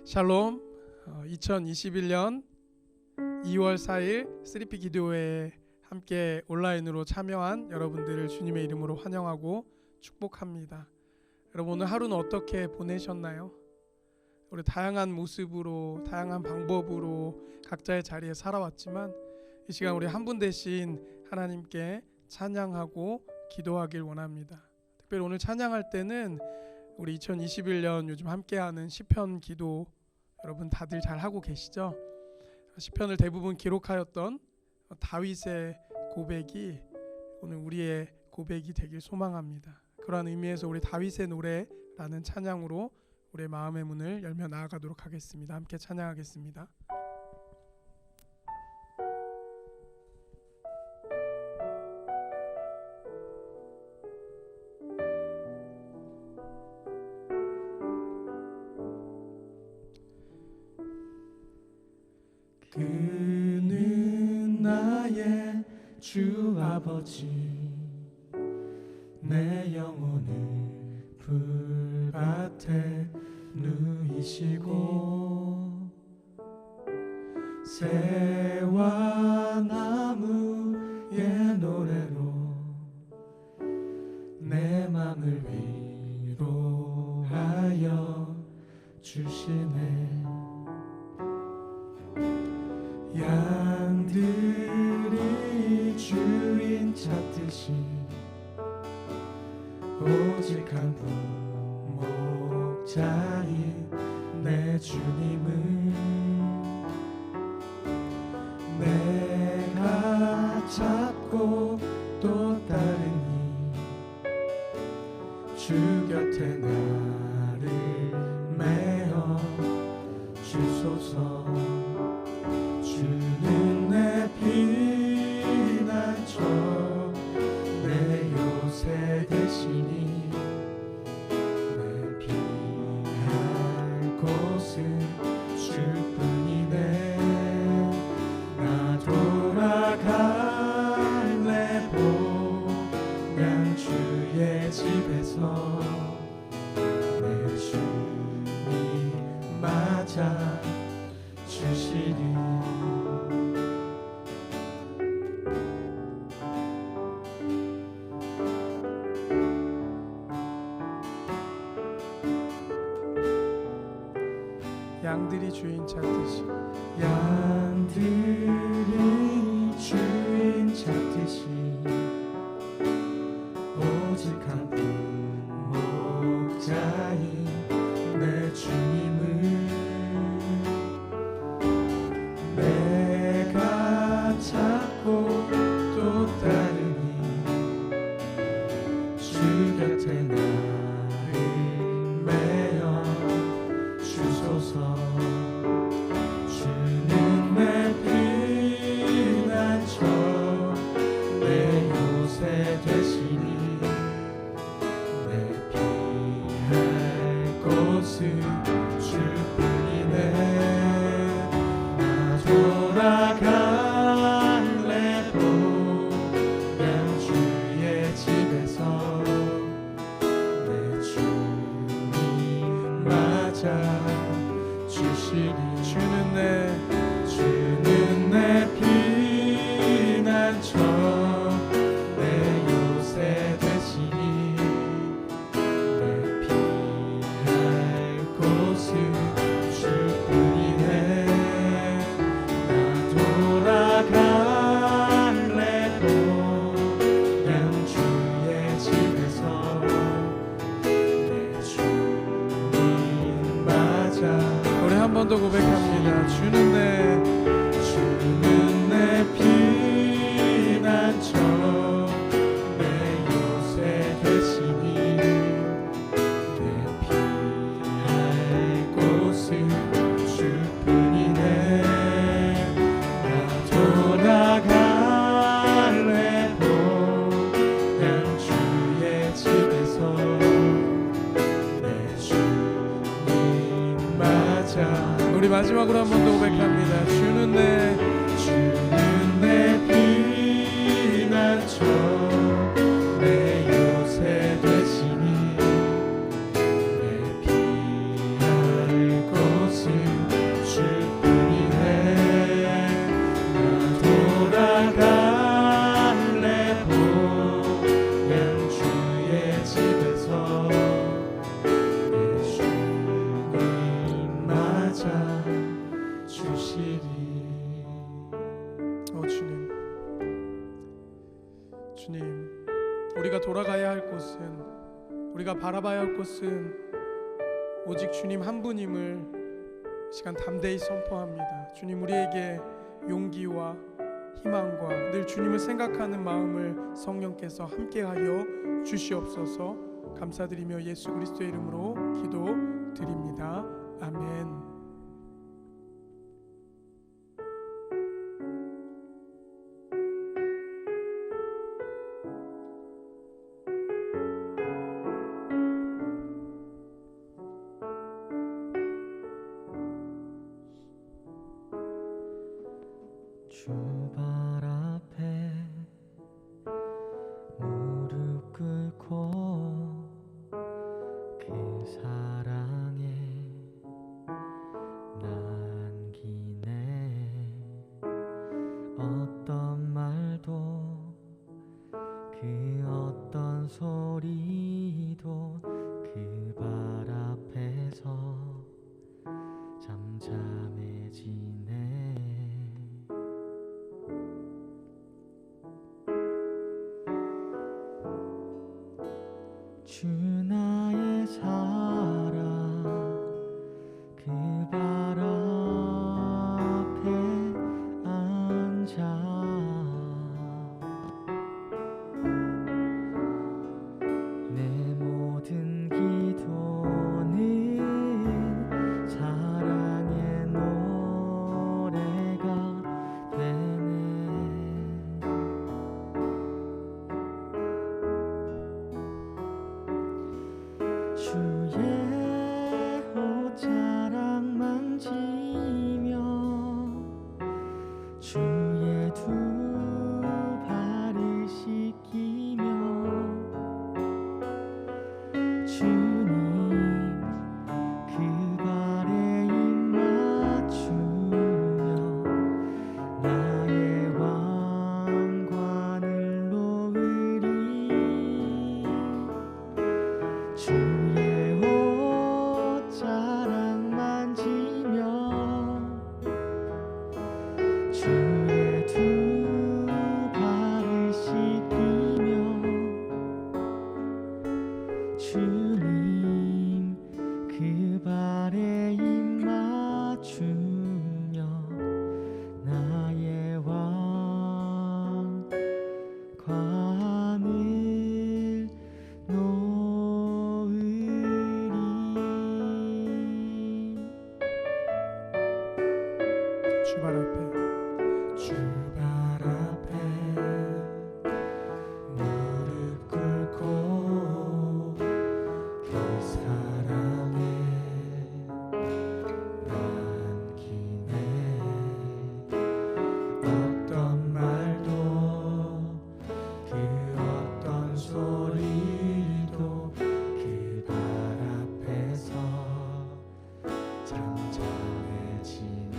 샬롬. 2021년 2월 4일 3P 기도회에 함께 온라인으로 참여한 여러분들을 주님의 이름으로 환영하고 축복합니다. 여러분, 오늘 하루는 어떻게 보내셨나요? 우리 다양한 모습으로, 다양한 방법으로 각자의 자리에 살아왔지만 이 시간 우리 한 분 대신 하나님께 찬양하고 기도하길 원합니다. 특별히 오늘 찬양할 때는 우리 2021년 요즘 함께하는 시편 기도 여러분 다들 잘 하고 계시죠? 시편을 대부분 기록하였던 다윗의 고백이 오늘 우리의 고백이 되길 소망합니다. 그러한 의미에서 우리 다윗의 노래라는 찬양으로 우리의 마음의 문을 열며 나아가도록 하겠습니다. 함께 찬양하겠습니다. 그는 나의 주 아버지, 내 영혼을 불밭에 누이시고 새와 나무의 노래로 내 맘을 위로하여 주시네. 양들이 주인 찾듯이 오직 한 분 목자인 내 주님을 내가 찾고 또 따르니 주 곁에 나를 메어 주소서. 주는 내 피난처, 내 요새 되시니 내 피할 곳은 주뿐이네. 나 돌아갈래 보면 주의 집에서 내 주님 맞아 주시리. 양들이 주인 찾듯이, 양들이 주인 찾듯이 오직 한 분 목자인 내 주님을 내가 찾고 또 따르니 주 곁에 나를 메어 주소서. 주는 내 피난처, 내 요새 되시니 내 피할 곳은 주뿐이네. 나 돌아갈래 보면 주의 집에서 내 주님 맞아 주시리. 주는 내 피난처, 내 요새 되시니 내 피할 곳은 주뿐이네. 나 돌아갈래 보면 주의 집에서 내 주님 맞아. 우리 한 번 더 고백합니다. 주는 내 피난처, 내 요새 되시니 내 피할 곳은 주뿐이네. 나 돌아갈래 보면 주의 집에서 내 주님 맞아. 우리 마지막으로 한 번 더 고백합니다. 주는 내 피난처, 내 요새 되시니 내 피할 곳은 바라봐야 할 곳은 우리가 바라봐야 할 곳은 오직 주님 한 분임을 시간 담대히 선포합니다. 주님, 우리에게 용기와 희망과 늘 주님을 생각하는 마음을 성령께서 함께하여 주시옵소서. 감사드리며 예수 그리스도의 이름으로 기도드립니다. 아멘. 주 발 앞에 무릎 꿇고 그 사랑에 남기네. 어떤 말도 그 어떤 소리도 그 발 앞에서 잠잠해지네. 주 나의 사랑 그 발 앞에 앉아 내 모든 기도는 사랑의 노래가 되네. 주의 옷자락 만지며 주의 두 발을 씻기며 주님 그 발에 입 맞추며 나의 왕관을 놓으리. 주의 옷자락 만지며 주의 두 발을 씻기며 주님 그 발에 입 맞추며 나의 왕관을 놓으리. 주 발 앞에 주 발 앞에 무릎 꿇고 그 사랑에 남기네. 어떤 말도 그 어떤 소리도 그 발 앞에서 잠잠해지네.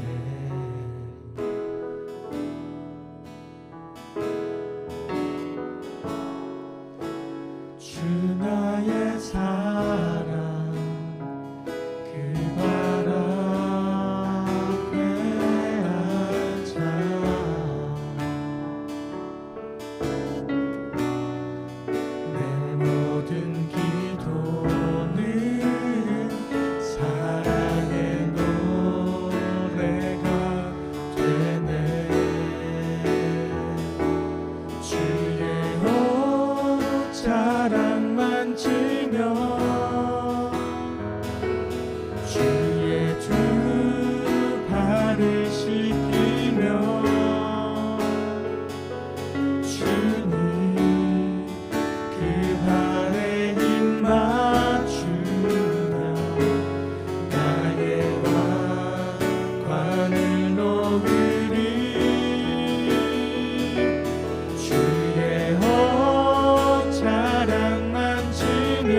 주 나의 사랑 그 발 앞에 앉아 내 모든 기도는 사랑의 노래가 되네. 주의 옷자락 만지며 주의 두 발을 씻기며 주님 그 발에 입 맞추며 나의 왕관을 놓으리. 주의 옷자락 만지며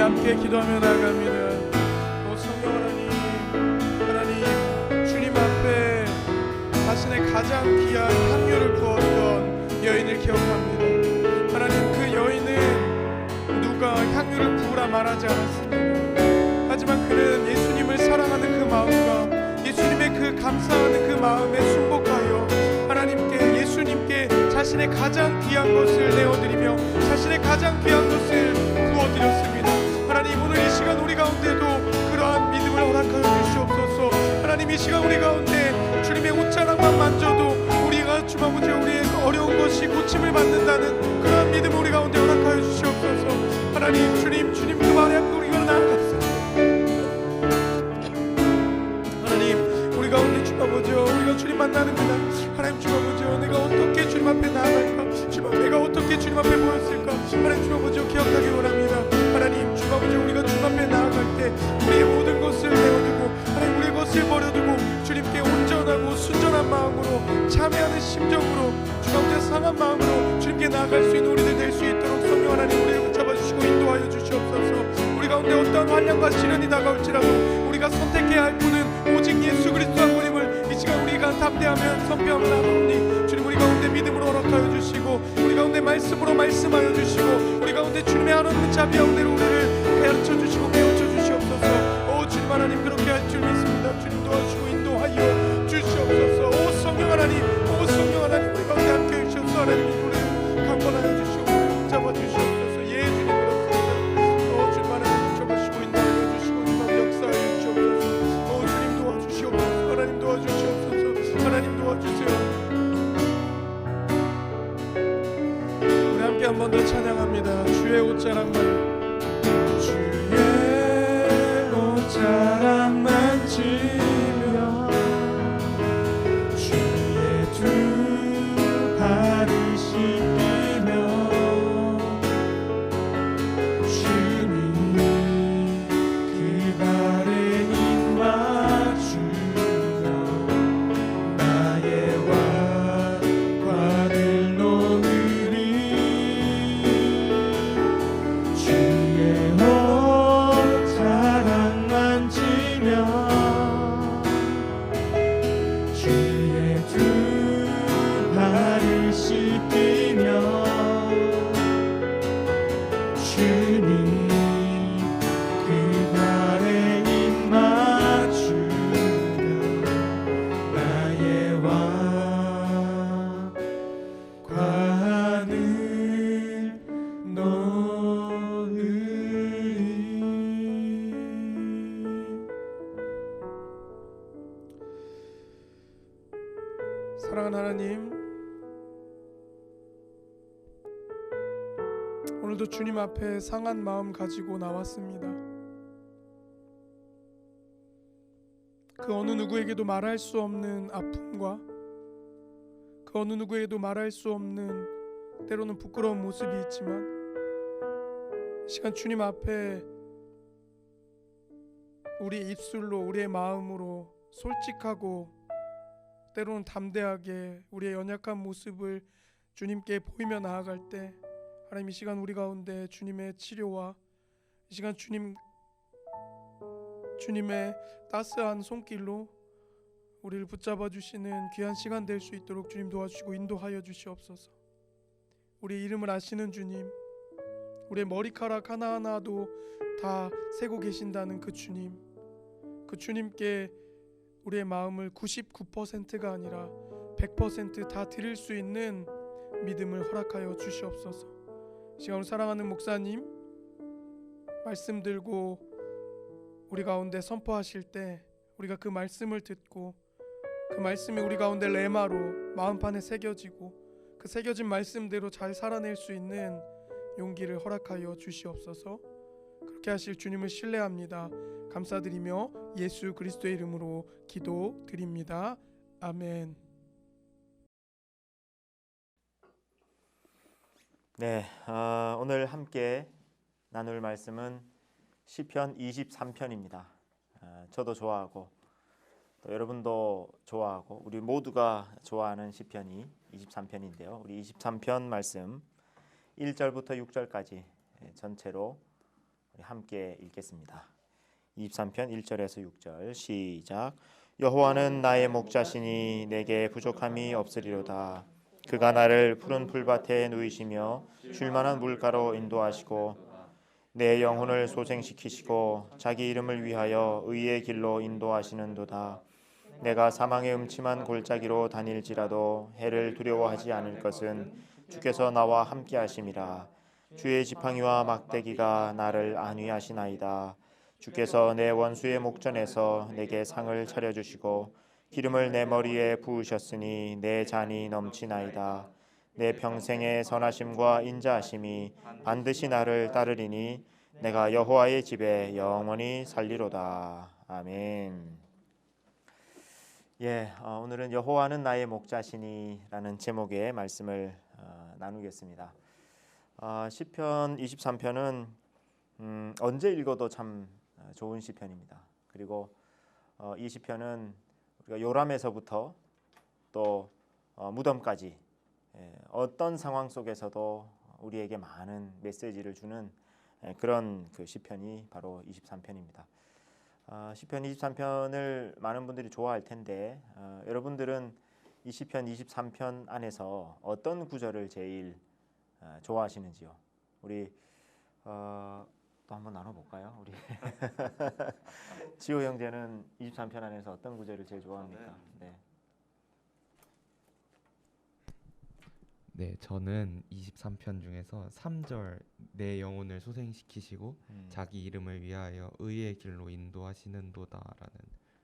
함께 기도하며 나아갑니다. 오 성령 하나님, 주님 앞에 자신의 가장 귀한 향유를 부었던 여인을 기억합니다. 하나님, 그 여인은 누가 향유를 부으라 말하지 않았습니다. 하지만 그는 예수님을 사랑하는 그 마음과 예수님의 그 감사하는 그 마음에 순복하여 하나님께, 예수님께 자신의 가장 귀한 것을 내어드리며 자신의 가장 귀한 것을 부어드렸습니다. 하나님, 오늘 이 시간 우리 가운데도 그러한 믿음을 허락하여 주시옵소서. 하나님, 이 시간 우리 가운데 주님의 옷자락만 만져도 우리가 주님 아버지 우리의 어려운 것이 고침을 받는다는 그러한 믿음을 우리 가운데 허락하여 주시옵소서. 하나님, 주님 그 말에 앞에 우리가 나아갔습니다. 하나님, 우리 가운데 주님 아버지 우리가 주님 만나는 그날, 하나님 주님 아버지 내가 어떻게 주님 앞에 나아갈까, 주님 앞에 내가 어떻게 주님 앞에 보였을까, 하나님 주님 아버지 기억하기 원합니다. 하나님 주님 아버지 우리가 주님 앞에 나아갈 때 우리의 모든 것을 내어두고 하나님 우리의 것을 버려두고 주님께 온전하고 순전한 마음으로 참여하는 심정으로 주님 앞에 상한 마음으로 주님께 나아갈 수 있는 우리들 될 수 있도록 성령 하나님 우리를 붙잡아 주시고 인도하여 주시옵소서. 우리 가운데 어떠한 환난과 시련이 다가올지라도 우리가 선택해야 할 분은 오직 예수 그리스도 한 분임을 이 시간 우리가 담대하며 선포하며 나아오니 주님 우리 가운데 믿음으로 허락하여 주시고 우리 가운데 말씀으로 말씀하여 주시고 우리 가운데 주님의 하나님의 자비 가운데로 우리를 가르쳐 주시고 배우쳐 주시옵소서. 오 주님 하나님, 그렇게 할 줄 믿습니다. 주님 도와주시고 인도하여 주시옵소서. 오 성령 하나님, 오 성령 하나님, 우리 가운데 함께 해주셔서 하나님 우리를 강권하여 주시고 우리를 잡아 주시옵소서. 예 주님 그렇습니다. 오 주님 하나님 잡아주시고 인도하여 주시고 주님 역사하여 주시옵소서. 오 주님 도와주시옵소서. 하나님 도와주시옵소서. 하나님 도와주세요. 우리 함께 한 번 더 찬양합니다. 주의 옷자락만, 옷자락 만지며 주의 두 발을 씻기며 주님 그 발에 입 맞추며 나의 왕관을 놓으리 주의 옷자락 만지며 주의 두 발을 씻기며 주님 그 발에 입 맞추며 나의 왕관을 놓으리. 사랑하는 하나님, 오늘도 주님 앞에 상한 마음 가지고 나왔습니다. 그 어느 누구에게도 말할 수 없는 아픔과 그 어느 누구에게도 말할 수 없는 때로는 부끄러운 모습이 있지만 이 시간 주님 앞에 우리의 입술로 우리의 마음으로 솔직하고 때로는 담대하게 우리의 연약한 모습을 주님께 보이며 나아갈 때 하나님 이 시간 우리 가운데 주님의 치료와 이 시간 주님의 따스한 손길로 우리를 붙잡아 주시는 귀한 시간 될 수 있도록 주님 도와주시고 인도하여 주시옵소서. 우리의 이름을 아시는 주님, 우리의 머리카락 하나하나도 다 세고 계신다는 그 주님, 그 주님께 우리의 마음을 99%가 아니라 100% 다 드릴 수 있는 믿음을 허락하여 주시옵소서. 시간을 사랑하는 목사님 말씀 들고 우리 가운데 선포하실 때 우리가 그 말씀을 듣고 그 말씀이 우리 가운데 레마로 마음판에 새겨지고 그 새겨진 말씀대로 잘 살아낼 수 있는 용기를 허락하여 주시옵소서. 그렇게 하실 주님을 신뢰합니다. 감사드리며 예수 그리스도의 이름으로 기도드립니다. 아멘. 네, 오늘 함께 나눌 말씀은 시편 23편입니다. 저도 좋아하고 또 여러분도 좋아하고 우리 모두가 좋아하는 시편이 23편인데요. 우리 23편 말씀 1절부터 6절까지 전체로 우리 함께 읽겠습니다. 23편 1절에서 6절 시작. 여호와는 나의 목자시니 내게 부족함이 없으리로다. 그가 나를 푸른 풀밭에 누이시며 쉴 만한 물가로 인도하시고 내 영혼을 소생시키시고 자기 이름을 위하여 의의 길로 인도하시는도다. 내가 사망의 음침한 골짜기로 다닐지라도 해를 두려워하지 않을 것은 주께서 나와 함께 하심이라. 주의 지팡이와 막대기가 나를 안위하시나이다. 주께서 내 원수의 목전에서 내게 상을 차려주시고 기름을 내 머리에 부으셨으니 내 잔이 넘치나이다. 내 평생의 선하심과 인자하심이 반드시 나를 따르리니 내가 여호와의 집에 영원히 살리로다. 아멘. 오늘은 여호와는 나의 목자시니라는 제목의 말씀을 나누겠습니다. 시편 23편은 언제 읽어도 참 좋은 시편입니다. 그리고 이 시편은 우리가 요람에서부터 또 무덤까지 어떤 상황 속에서도 우리에게 많은 메시지를 주는 그런 그 시편이 바로 23편입니다. 시편 23편을 많은 분들이 좋아할 텐데 여러분들은 이 시편 23편 안에서 어떤 구절을 제일 좋아하시는지요? 우리 또 한번 나눠볼까요? 우리 지호 형제는 23편 안에서 어떤 구절을 제일 좋아합니까? 네, 저는 23편 중에서 3절 내 영혼을 소생시키시고 자기 이름을 위하여 의의 길로 인도하시는도다라는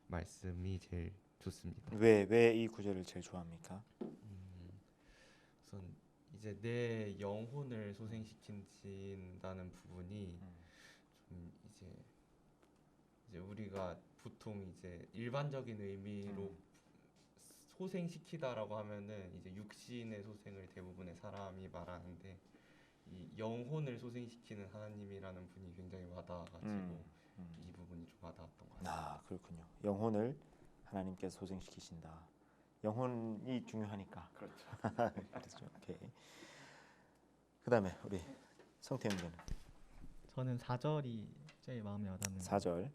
말씀이 제일 좋습니다. 왜 이 구절을 제일 좋아합니까? 우선 이제 내 영혼을 소생시킨다는 부분이 좀 이제 우리가 보통 이제 일반적인 의미로 소생시키다라고 하면은 이제 육신의 소생을 대부분의 사람이 말하는데 이 영혼을 소생시키는 하나님이라는 분이 굉장히 와닿아가지고 이 부분이 좀 와닿았던 것 같아요. 그렇군요. 영혼을 하나님께서 소생시키신다. 영혼이 중요하니까. 그렇죠. 그렇죠. 오케이. 그다음에 우리 성태 형제는 저는 4절이 제일 마음에 와닿는 4절.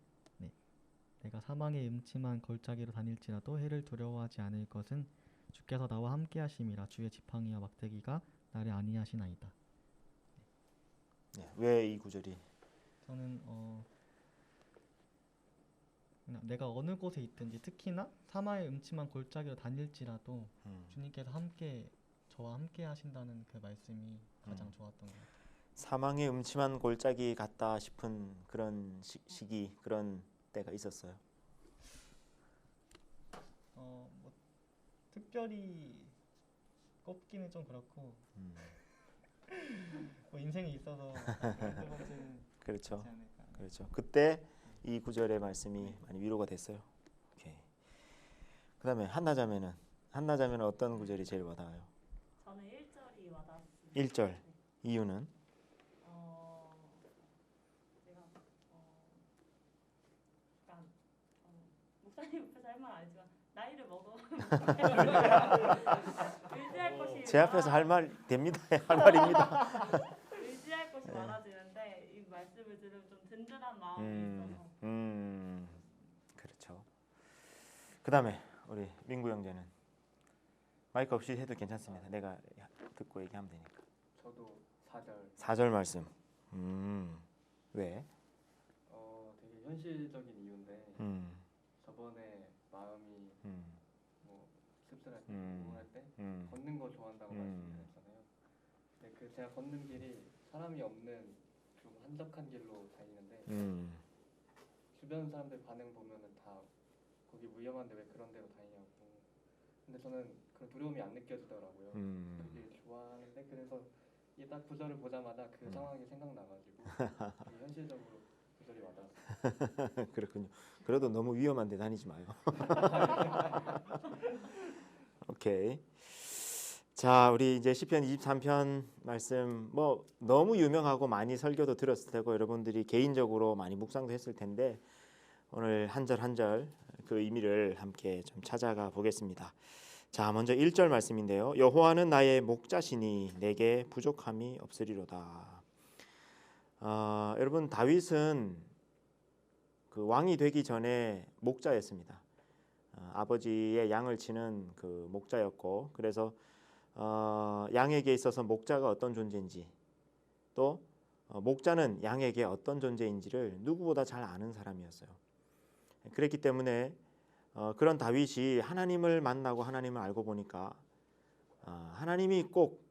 내가 사망의 음침한 골짜기로 다닐지라도 해를 두려워하지 않을 것은 주께서 나와 함께 하심이라. 주의 지팡이와 막대기가 나를 안위하시나이다. 왜 이 구절이? 저는 그냥 내가 어느 곳에 있든지 특히나 사망의 음침한 골짜기로 다닐지라도 주님께서 저와 함께 하신다는 그 말씀이 가장 좋았던 것 같아요. 사망의 음침한 골짜기 같다 싶은 그런 시기 그런 때가 있었어요. 뭐 특별히 꼽기는 좀 그렇고 뭐 인생에 있어서 두 번째는 그렇죠. 그렇지 않을까. 그렇죠. 그때 이 구절의 말씀이 많이 위로가 됐어요. 오케이. 그다음에 한나자매는 어떤 구절이 제일 와닿아요? 저는 1절이 와닿습니다. 1절. 이유는? 제가 약간 목사님 앞에서 할 말 아니지만 나이를 먹어 의지할 것이 제 앞에서 할 말 됩니다. 할 말입니다. 의지할 것이 많아지는데 이 말씀을 들으면 좀 든든한 마음이 있어서 그렇죠. 그다음에 우리 민구 형제는 마이크 없이 해도 괜찮습니다. 내가 듣고 얘기하면 되니까. 저도 4절. 4절 말씀. 왜? 되게 현실적인 이유인데 저번에 마음이 뭐 씁쓸할 때, 우울할 때 걷는 거 좋아한다고 말씀드렸잖아요. 근데 그 제가 걷는 길이 사람이 없는 좀 한적한 길로 다니는데 주변 사람들 반응 보면은 다 거기 위험한데 왜 그런 데로 다니냐고. 근데 저는 그런 두려움이 안 느껴지더라고요. 그게 좋아하는데 그래서 이 딱 구절을 보자마자 그 상황이 생각나가지고 되게 현실적으로 구절이 와닿았어요. 그렇군요. 그래도 너무 위험한데 다니지 마요. 오케이. 자, 우리 이제 시편 23편 말씀 뭐 너무 유명하고 많이 설교도 들었을 테고 여러분들이 개인적으로 많이 묵상도 했을 텐데 오늘 한 절 한 절 그 의미를 함께 좀 찾아가 보겠습니다. 자, 먼저 1절 말씀인데요. 여호와는 나의 목자시니 내게 부족함이 없으리로다. 여러분 다윗은 그 왕이 되기 전에 목자였습니다. 아버지의 양을 치는 그 목자였고, 그래서 양에게 있어서 목자가 어떤 존재인지, 또 목자는 양에게 어떤 존재인지를 누구보다 잘 아는 사람이었어요. 그랬기 때문에 그런 다윗이 하나님을 만나고 하나님을 알고 보니까 하나님이 꼭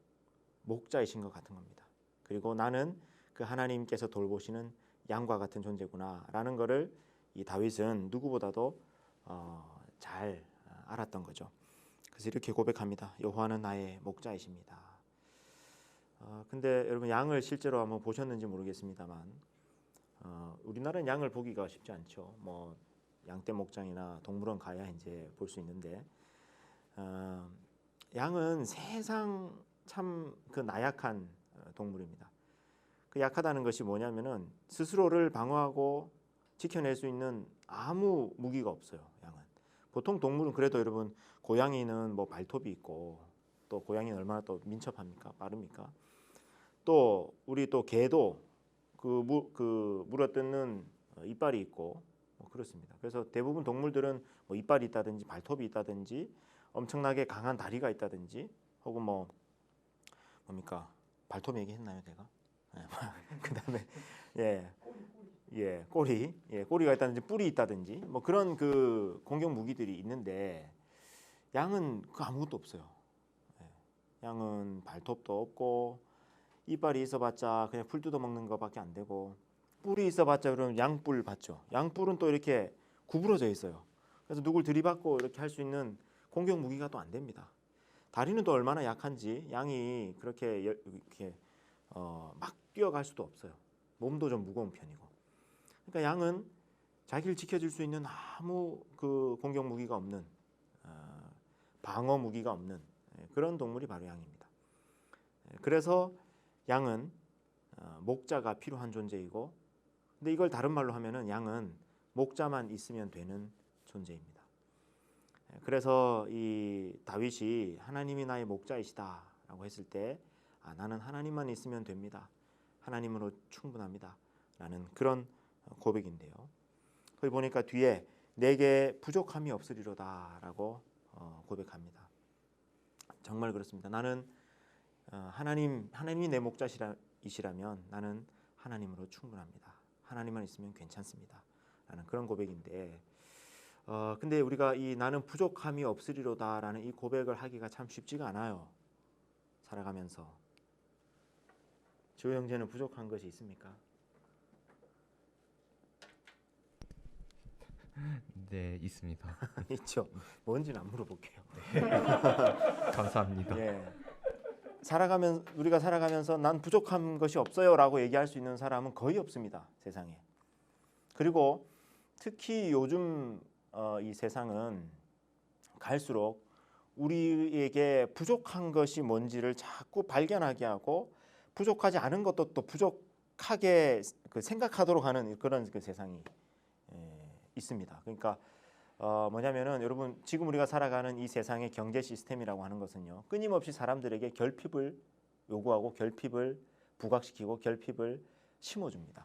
목자이신 것 같은 겁니다. 그리고 나는 그 하나님께서 돌보시는 양과 같은 존재구나라는 것을 이 다윗은 누구보다도 잘 알았던 거죠. 그래서 이렇게 고백합니다. 여호와는 나의 목자이십니다. 근데 여러분 양을 실제로 한번 보셨는지 모르겠습니다만 우리나라는 양을 보기가 쉽지 않죠. 뭐 양떼 목장이나 동물원 가야 이제 볼 수 있는데 양은 세상 참 그 나약한 동물입니다. 그 약하다는 것이 뭐냐면은 스스로를 방어하고 지켜낼 수 있는 아무 무기가 없어요. 양은. 보통 동물은 그래도 여러분 고양이는 뭐 발톱이 있고, 또 고양이는 얼마나 또 민첩합니까? 빠릅니까? 또 우리 또 개도 그 물어뜯는 이빨이 있고 뭐 그렇습니다. 그래서 대부분 동물들은 뭐 이빨이 있다든지 발톱이 있다든지 엄청나게 강한 다리가 있다든지 혹은 뭐 뭡니까? 발톱 얘기했나요, 제가? 그다음에 꼬리가 있다든지 뿔이 있다든지 뭐 그런 그 공격 무기들이 있는데 양은 그 아무것도 없어요. 양은 발톱도 없고 이빨이 있어봤자 그냥 풀 뜯어 먹는 것밖에 안 되고, 뿔이 있어봤자 그러면 양뿔 봤죠. 양뿔은 또 이렇게 구부러져 있어요. 그래서 누굴 들이받고 이렇게 할 수 있는 공격 무기가 또 안 됩니다. 다리는 또 얼마나 약한지 양이 그렇게 이렇게 막 뛰어갈 수도 없어요. 몸도 좀 무거운 편이고. 그러니까 양은 자기를 지켜줄 수 있는 아무 그 공격 무기가 없는 방어 무기가 없는 그런 동물이 바로 양입니다. 그래서 양은 목자가 필요한 존재이고, 근데 이걸 다른 말로 하면은 양은 목자만 있으면 되는 존재입니다. 그래서 이 다윗이 하나님이 나의 목자이시다라고 했을 때 나는 하나님만 있으면 됩니다. 하나님으로 충분합니다. 라는 그런 고백인데요. 거기 보니까 뒤에 내게 부족함이 없으리로다라고 고백합니다. 정말 그렇습니다. 나는 하나님이 내 목자이시라면 나는 하나님으로 충분합니다. 하나님만 있으면 괜찮습니다. 라는 그런 고백인데, 근데 우리가 이 나는 부족함이 없으리로다라는 이 고백을 하기가 참 쉽지가 않아요. 살아가면서. 조 형제는 부족한 것이 있습니까? 네, 있습니다. 있죠. 뭔지는 안 물어볼게요. 감사합니다. 예. 우리가 살아가면서 난 부족한 것이 없어요라고 얘기할 수 있는 사람은 거의 없습니다. 세상에. 그리고 특히 요즘 이 세상은 갈수록 우리에게 부족한 것이 뭔지를 자꾸 발견하게 하고, 부족하지 않은 것도 또 부족하게 그 생각하도록 하는 그런 그 세상이 있습니다. 그러니까 뭐냐면은 여러분 지금 우리가 살아가는 이 세상의 경제 시스템이라고 하는 것은요, 끊임없이 사람들에게 결핍을 요구하고 결핍을 부각시키고 결핍을 심어줍니다.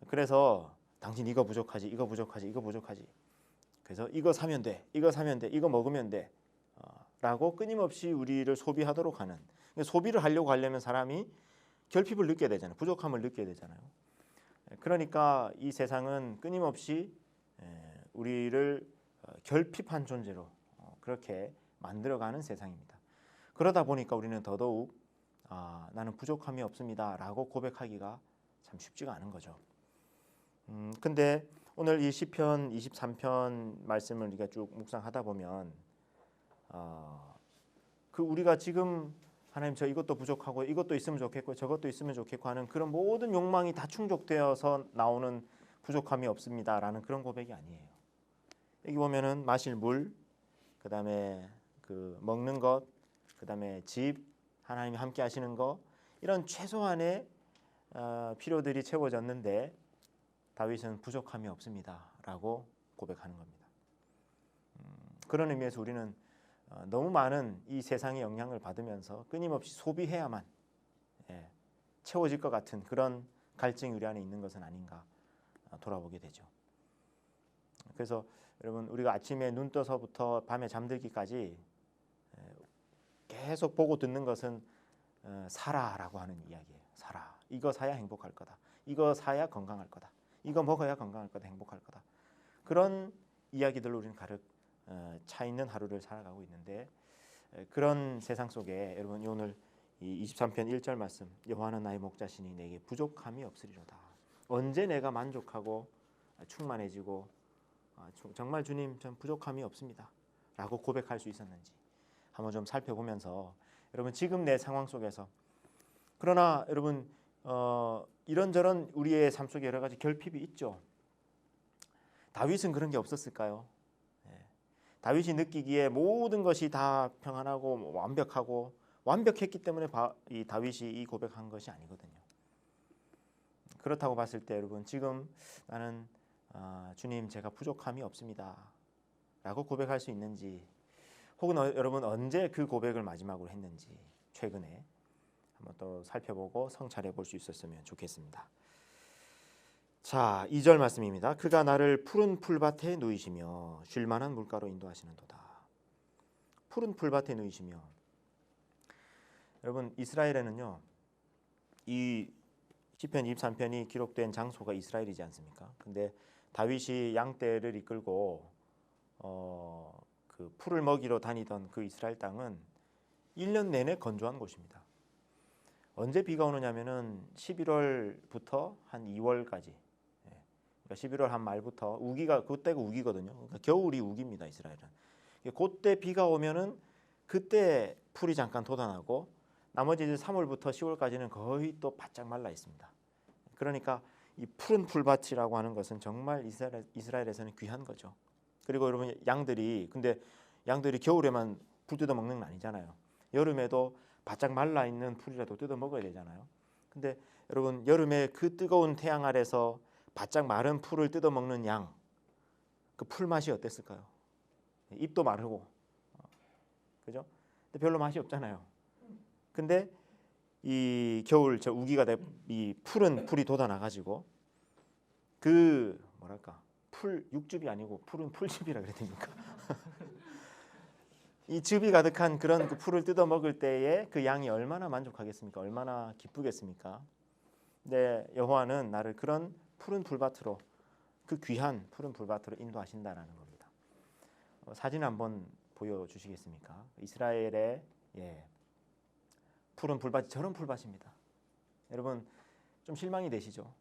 그래서 당신 이거 부족하지, 이거 부족하지, 이거 부족하지. 그래서 이거 사면 돼, 이거 사면 돼, 이거 먹으면 돼 라고 끊임없이 우리를 소비하도록 하는, 소비를 하려고 하려면 사람이 결핍을 느껴야 되잖아요. 부족함을 느껴야 되잖아요. 그러니까 이 세상은 끊임없이 우리를 결핍한 존재로 그렇게 만들어가는 세상입니다. 그러다 보니까 우리는 더더욱 나는 부족함이 없습니다 라고 고백하기가 참 쉽지가 않은 거죠. 근데 오늘 이 시편 23편 말씀을 우리가 쭉 묵상하다 보면 그 우리가 지금 하나님 저 이것도 부족하고 이것도 있으면 좋겠고 저것도 있으면 좋겠고 하는 그런 모든 욕망이 다 충족되어서 나오는 부족함이 없습니다라는 그런 고백이 아니에요. 여기 보면은 마실 물, 그다음에 그 먹는 것, 그다음에 집, 하나님이 함께 하시는 것, 이런 최소한의 필요들이 채워졌는데 다윗은 부족함이 없습니다라고 고백하는 겁니다. 그런 의미에서 우리는 너무 많은 이 세상의 영향을 받으면서 끊임없이 소비해야만 채워질 것 같은 그런 갈증이 우리 안에 있는 것은 아닌가 돌아보게 되죠. 그래서 여러분 우리가 아침에 눈 떠서부터 밤에 잠들기까지 계속 보고 듣는 것은 사라라고 하는 이야기예요. 사라. 이거 사야 행복할 거다. 이거 사야 건강할 거다. 이거 먹어야 건강할 거다. 행복할 거다. 그런 이야기들로 우리는 가득 차 있는 하루를 살아가고 있는데 그런 세상 속에 여러분 오늘 이 23편 1절 말씀 여호와는 나의 목자시니 내게 부족함이 없으리로다. 언제 내가 만족하고 충만해지고 정말 주님 전 부족함이 없습니다 라고 고백할 수 있었는지 한번 좀 살펴보면서 여러분 지금 내 상황 속에서 그러나 여러분 이런저런 우리의 삶 속에 여러 가지 결핍이 있죠. 다윗은 그런 게 없었을까요? 다윗이 느끼기에 모든 것이 다 평안하고 완벽하고 완벽했기 때문에 이 다윗이 이 고백한 것이 아니거든요. 그렇다고 봤을 때 여러분 지금 나는 주님 제가 부족함이 없습니다 라고 고백할 수 있는지 혹은 여러분 언제 그 고백을 마지막으로 했는지 최근에 한번 또 살펴보고 성찰해 볼 수 있었으면 좋겠습니다. 자, 2절 말씀입니다. 그가 나를 푸른 풀밭에 누이시며 쉴 만한 물가로 인도하시는도다. 푸른 풀밭에 누이시며 여러분 이스라엘에는요. 이 시편 23편이 기록된 장소가 이스라엘이지 않습니까? 근데 다윗이 양떼를 이끌고 그 풀을 먹이러 다니던 그 이스라엘 땅은 1년 내내 건조한 곳입니다. 언제 비가 오느냐면은 11월부터 한 2월까지. 그러니까 11월 한 말부터 우기가 그때가 우기거든요. 그러니까 겨울이 우기입니다, 이스라엘은. 그때 비가 오면은 그때 풀이 잠깐 돋아나고 나머지 이제 3월부터 10월까지는 거의 또 바짝 말라 있습니다. 그러니까 이 푸른 풀밭이라고 하는 것은 정말 이스라엘에서는 귀한 거죠. 그리고 여러분 양들이 겨울에만 풀 뜯어 먹는 건 아니잖아요. 여름에도 바짝 말라 있는 풀이라도 뜯어 먹어야 되잖아요. 근데 여러분 여름에 그 뜨거운 태양 아래서 바짝 마른 풀을 뜯어 먹는 양, 그 풀 맛이 어땠을까요? 입도 마르고, 그죠? 근데 별로 맛이 없잖아요. 근데 이 겨울 저 우기가 이 푸른 풀이 돋아나가지고 그 뭐랄까 풀 육즙이 아니고 푸른 풀즙이라 그래야 됩니까? 이 즙이 가득한 그런 그 풀을 뜯어 먹을 때에 그 양이 얼마나 만족하겠습니까? 얼마나 기쁘겠습니까? 근데 여호와는 나를 그런 푸른 풀밭으로 그 귀한 푸른 풀밭으로 인도하신다라는 겁니다. 사진 한번 보여주시겠습니까? 이스라엘의 푸른 풀밭이 저런 풀밭입니다. 여러분 좀 실망이 되시죠?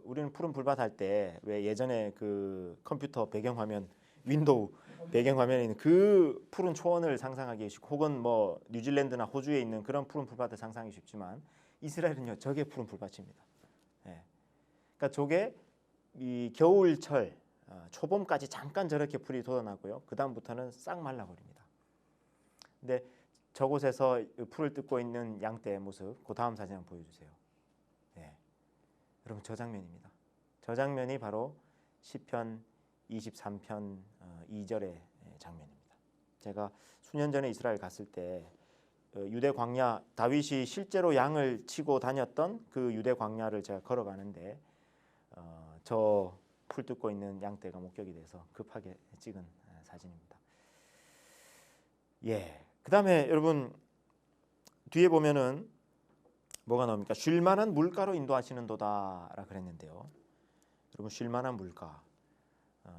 우리는 푸른 풀밭 할 때 왜 예전에 그 컴퓨터 배경화면 윈도우 배경화면에 있는 그 푸른 초원을 상상하기 쉽고 혹은 뭐 뉴질랜드나 호주에 있는 그런 푸른 풀밭을 상상하기 쉽지만 이스라엘은요 저게 푸른 풀밭입니다. 그러니까 저게 이 겨울철 초봄까지 잠깐 저렇게 풀이 돋아나고요. 그 다음부터는 싹 말라버립니다. 근데 저곳에서 풀을 뜯고 있는 양떼의 모습, 그 다음 사진 한번 보여주세요. 여러분 저 장면입니다. 저 장면이 바로 시편 23편 2절의 장면입니다. 제가 수년 전에 이스라엘 갔을 때 유대 광야 다윗이 실제로 양을 치고 다녔던 그 유대 광야를 제가 걸어가는데 저 풀 뜯고 있는 양떼가 목격이 돼서 급하게 찍은 사진입니다. 그 다음에 여러분 뒤에 보면은 뭐가 나옵니까? 쉴만한 물가로 인도하시는도다라 그랬는데요. 여러분 쉴만한 물가.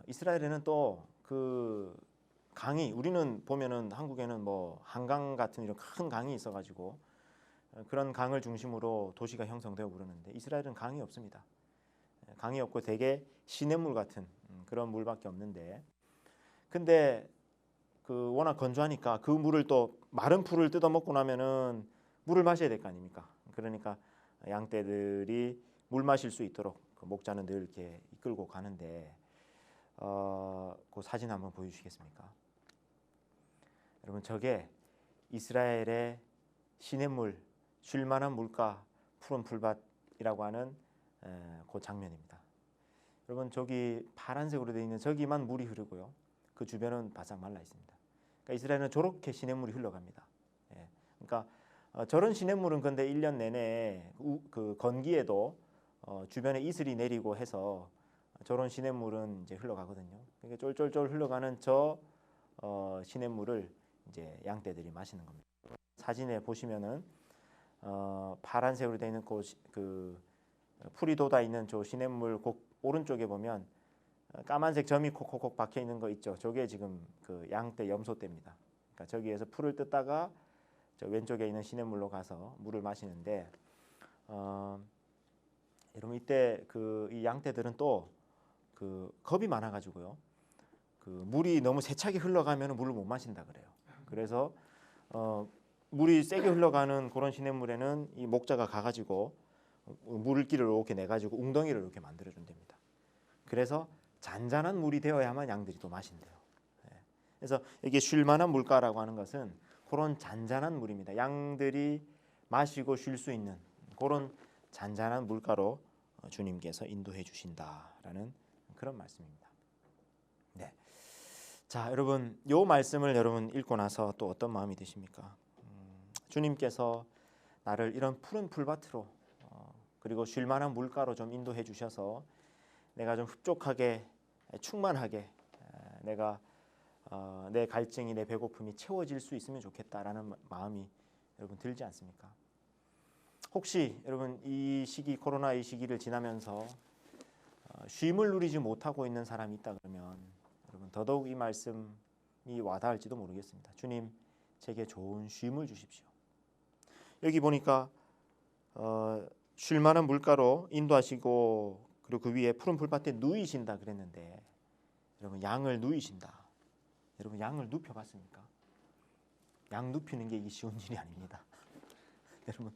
이스라엘에는 또 그 강이 우리는 보면은 한국에는 뭐 한강 같은 이런 큰 강이 있어가지고 그런 강을 중심으로 도시가 형성되어 부르는데 이스라엘은 강이 없습니다. 강이 없고 대개 시냇물 같은 그런 물밖에 없는데 근데 그 워낙 건조하니까 그 물을 또 마른 풀을 뜯어 먹고 나면은 물을 마셔야 될 거 아닙니까? 그러니까 양떼들이 물 마실 수 있도록 그 목자는 늘 이렇게 이끌고 가는데 그 사진 한번 보여주시겠습니까? 여러분 저게 이스라엘의 시냇물 쉴만한 물가 푸른 풀밭이라고 하는 그 장면입니다. 여러분 저기 파란색으로 되어 있는 저기만 물이 흐르고요. 그 주변은 바싹 말라 있습니다. 그러니까 이스라엘은 저렇게 시냇물이 흘러갑니다. 그러니까 저런 시냇물은 근데 1년 내내 그 건기에도 주변에 이슬이 내리고 해서 저런 시냇물은 이제 흘러가거든요. 그러니까 쫄쫄쫄 흘러가는 저 시냇물을 이제 양떼들이 마시는 겁니다. 사진에 보시면은 파란색으로 되어 있는 그 풀이 돋아 있는 저 시냇물 오른쪽에 보면 까만색 점이 콕콕콕 박혀 있는 거 있죠. 저게 지금 그 양떼 염소떼입니다. 그러니까 저기에서 풀을 뜯다가 저 왼쪽에 있는 시냇물로 가서 물을 마시는데 여러분 이때 그 이 양떼들은 또 그 겁이 많아가지고요. 그 물이 너무 세차게 흘러가면 물을 못 마신다 그래요. 그래서 물이 세게 흘러가는 그런 시냇물에는 이 목자가 가가지고 물길을 이렇게 내가지고 웅덩이를 이렇게 만들어준답니다. 그래서 잔잔한 물이 되어야만 양들이 또 마신대요. 그래서 이게 쉴만한 물가라고 하는 것은 그런 잔잔한 물입니다. 양들이 마시고 쉴 수 있는 그런 잔잔한 물가로 주님께서 인도해 주신다라는 그런 말씀입니다. 네. 자, 여러분, 요 말씀을 여러분 읽고 나서 또 어떤 마음이 드십니까? 주님께서 나를 이런 푸른 풀밭으로 그리고 쉴만한 물가로 좀 인도해 주셔서 내가 좀 흡족하게 충만하게 내가 내 갈증이 내 배고픔이 채워질 수 있으면 좋겠다라는 마음이 여러분 들지 않습니까? 혹시 여러분 이 시기 코로나 이 시기를 지나면서 쉼을 누리지 못하고 있는 사람이 있다 그러면 여러분 더더욱 이 말씀이 와닿을지도 모르겠습니다. 주님 제게 좋은 쉼을 주십시오. 여기 보니까 쉴만한 물가로 인도하시고 그리고 그 위에 푸른 풀밭에 누이신다 그랬는데 여러분 양을 누이신다. 여러분 양을 눕혀봤습니까? 양 눕히는 게 이게 쉬운 일이 아닙니다. 여러분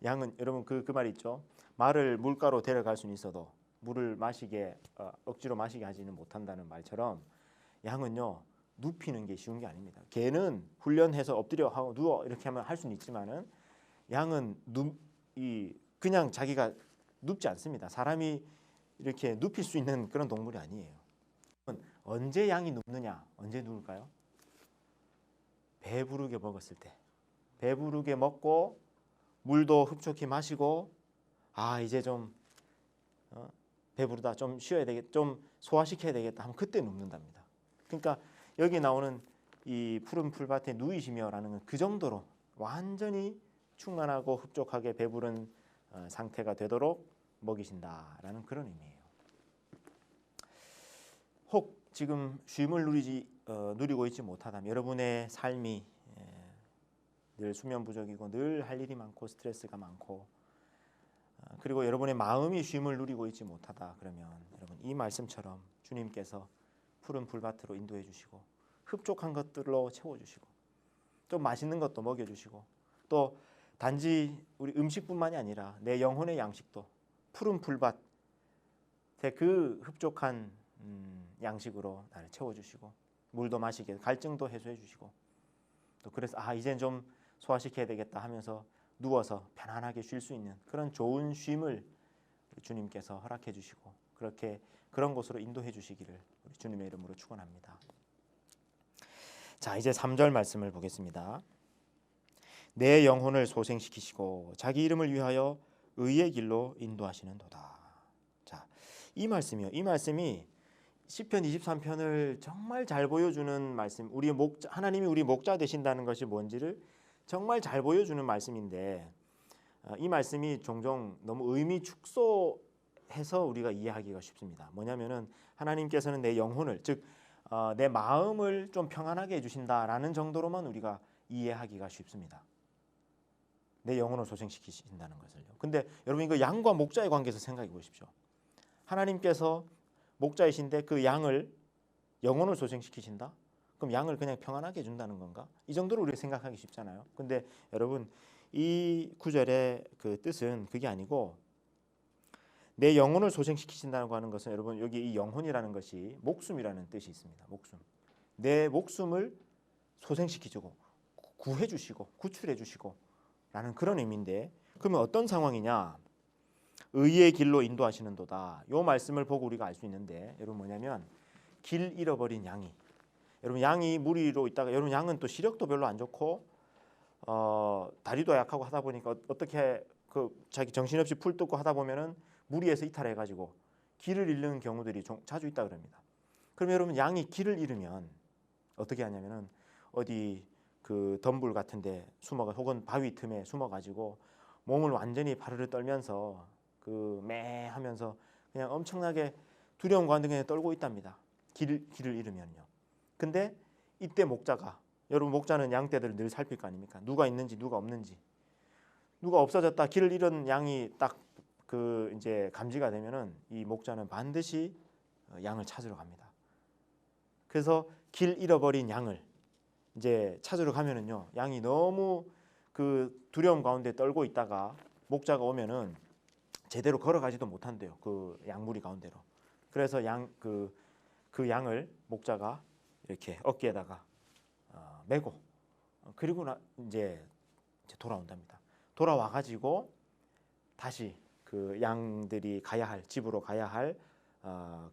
양은 여러분 그 말 있죠. 말을 물가로 데려갈 수는 있어도 물을 마시게 억지로 마시게 하지는 못한다는 말처럼 양은요 눕히는 게 쉬운 게 아닙니다. 개는 훈련해서 엎드려 하고 누워 이렇게 하면 할 수는 있지만은 양은 그냥 자기가 눕지 않습니다. 사람이 이렇게 눕힐 수 있는 그런 동물이 아니에요. 언제 양이 눕느냐? 언제 누울까요? 배부르게 먹었을 때. 배부르게 먹고 물도 흡족히 마시고 이제 좀 배부르다 좀 쉬어야 되겠다 좀 소화시켜야 되겠다 하면 그때 눕는답니다. 그러니까 여기 나오는 이 푸른 풀밭에 누이시며라는 건 그 정도로 완전히 충만하고 흡족하게 배부른 상태가 되도록 먹이신다라는 그런 의미예요. 혹 지금 쉼을 누리고 있지 못하다면 여러분의 삶이 늘 수면 부족이고 늘 할 일이 많고 스트레스가 많고 그리고 여러분의 마음이 쉼을 누리고 있지 못하다 그러면 여러분 이 말씀처럼 주님께서 푸른 풀밭으로 인도해 주시고 흡족한 것들로 채워주시고 또 맛있는 것도 먹여주시고 또 단지 우리 음식뿐만이 아니라 내 영혼의 양식도 푸른 풀밭의 그 흡족한 양식으로 나를 채워주시고 물도 마시게 갈증도 해소해 주시고 또 그래서 이젠 좀 소화시켜야 되겠다 하면서 누워서 편안하게 쉴 수 있는 그런 좋은 쉼을 주님께서 허락해 주시고 그렇게 그런 곳으로 인도해 주시기를 우리 주님의 이름으로 축원합니다. 자, 이제 3절 말씀을 보겠습니다. 내 영혼을 소생시키시고 자기 이름을 위하여 의의 길로 인도하시는도다. 자, 이 말씀이요. 이 말씀이 시편 23편을 정말 잘 보여주는 말씀. 하나님이 우리 목자 되신다는 것이 뭔지를 정말 잘 보여주는 말씀인데 이 말씀이 종종 너무 의미 축소해서 우리가 이해하기가 쉽습니다. 뭐냐면은 하나님께서는 내 영혼을 즉 내 마음을 좀 평안하게 해주신다라는 정도로만 우리가 이해하기가 쉽습니다. 내 영혼을 소생시키신다는 것을요. 근데 여러분 이거 양과 목자의 관계에서 생각해 보십시오. 하나님께서 목자이신데 그 양을 영혼을 소생시키신다? 그럼 양을 그냥 평안하게 해준다는 건가? 이 정도로 우리가 생각하기 쉽잖아요. 근데 여러분 이 구절의 그 뜻은 그게 아니고 내 영혼을 소생시키신다고 하는 것은 여러분 여기 이 영혼이라는 것이 목숨이라는 뜻이 있습니다. 목숨. 내 목숨을 소생시키시고 구해주시고 구출해주시고 라는 그런 의미인데 그러면 어떤 상황이냐? 의의 길로 인도하시는도다. 요 말씀을 보고 우리가 알 수 있는데 여러분 뭐냐면 길 잃어버린 양이 여러분 양이 무리로 있다가 여러분 양은 또 시력도 별로 안 좋고 다리도 약하고 하다 보니까 어떻게 자기 정신없이 풀 뜯고 하다 보면은 무리해서 이탈해 가지고 길을 잃는 경우들이 자주 있다 그럽니다. 그럼 여러분 양이 길을 잃으면 어떻게 하냐면은 어디 그 덤불 같은데 숨어가 혹은 바위 틈에 숨어가지고 몸을 완전히 파르르 떨면서 그 매 하면서 그냥 엄청나게 두려움 가운데 그냥 떨고 있답니다. 길을 잃으면요. 근데 이때 목자가 여러분 목자는 양떼들을 늘 살필 거 아닙니까? 누가 있는지 누가 없는지 누가 없어졌다 길을 잃은 양이 딱 그 이제 감지가 되면은 이 목자는 반드시 양을 찾으러 갑니다. 그래서 길 잃어버린 양을 이제 찾으러 가면은요 양이 너무 그 두려움 가운데 떨고 있다가 목자가 오면은 제대로 걸어가지도 못한대요. 그 양무리 가운데로. 그래서 그 양을 목자가 이렇게 어깨에다가 메고 그리고 이제 돌아온답니다. 돌아와 가지고 다시 그 양들이 가야 할 집으로 가야 할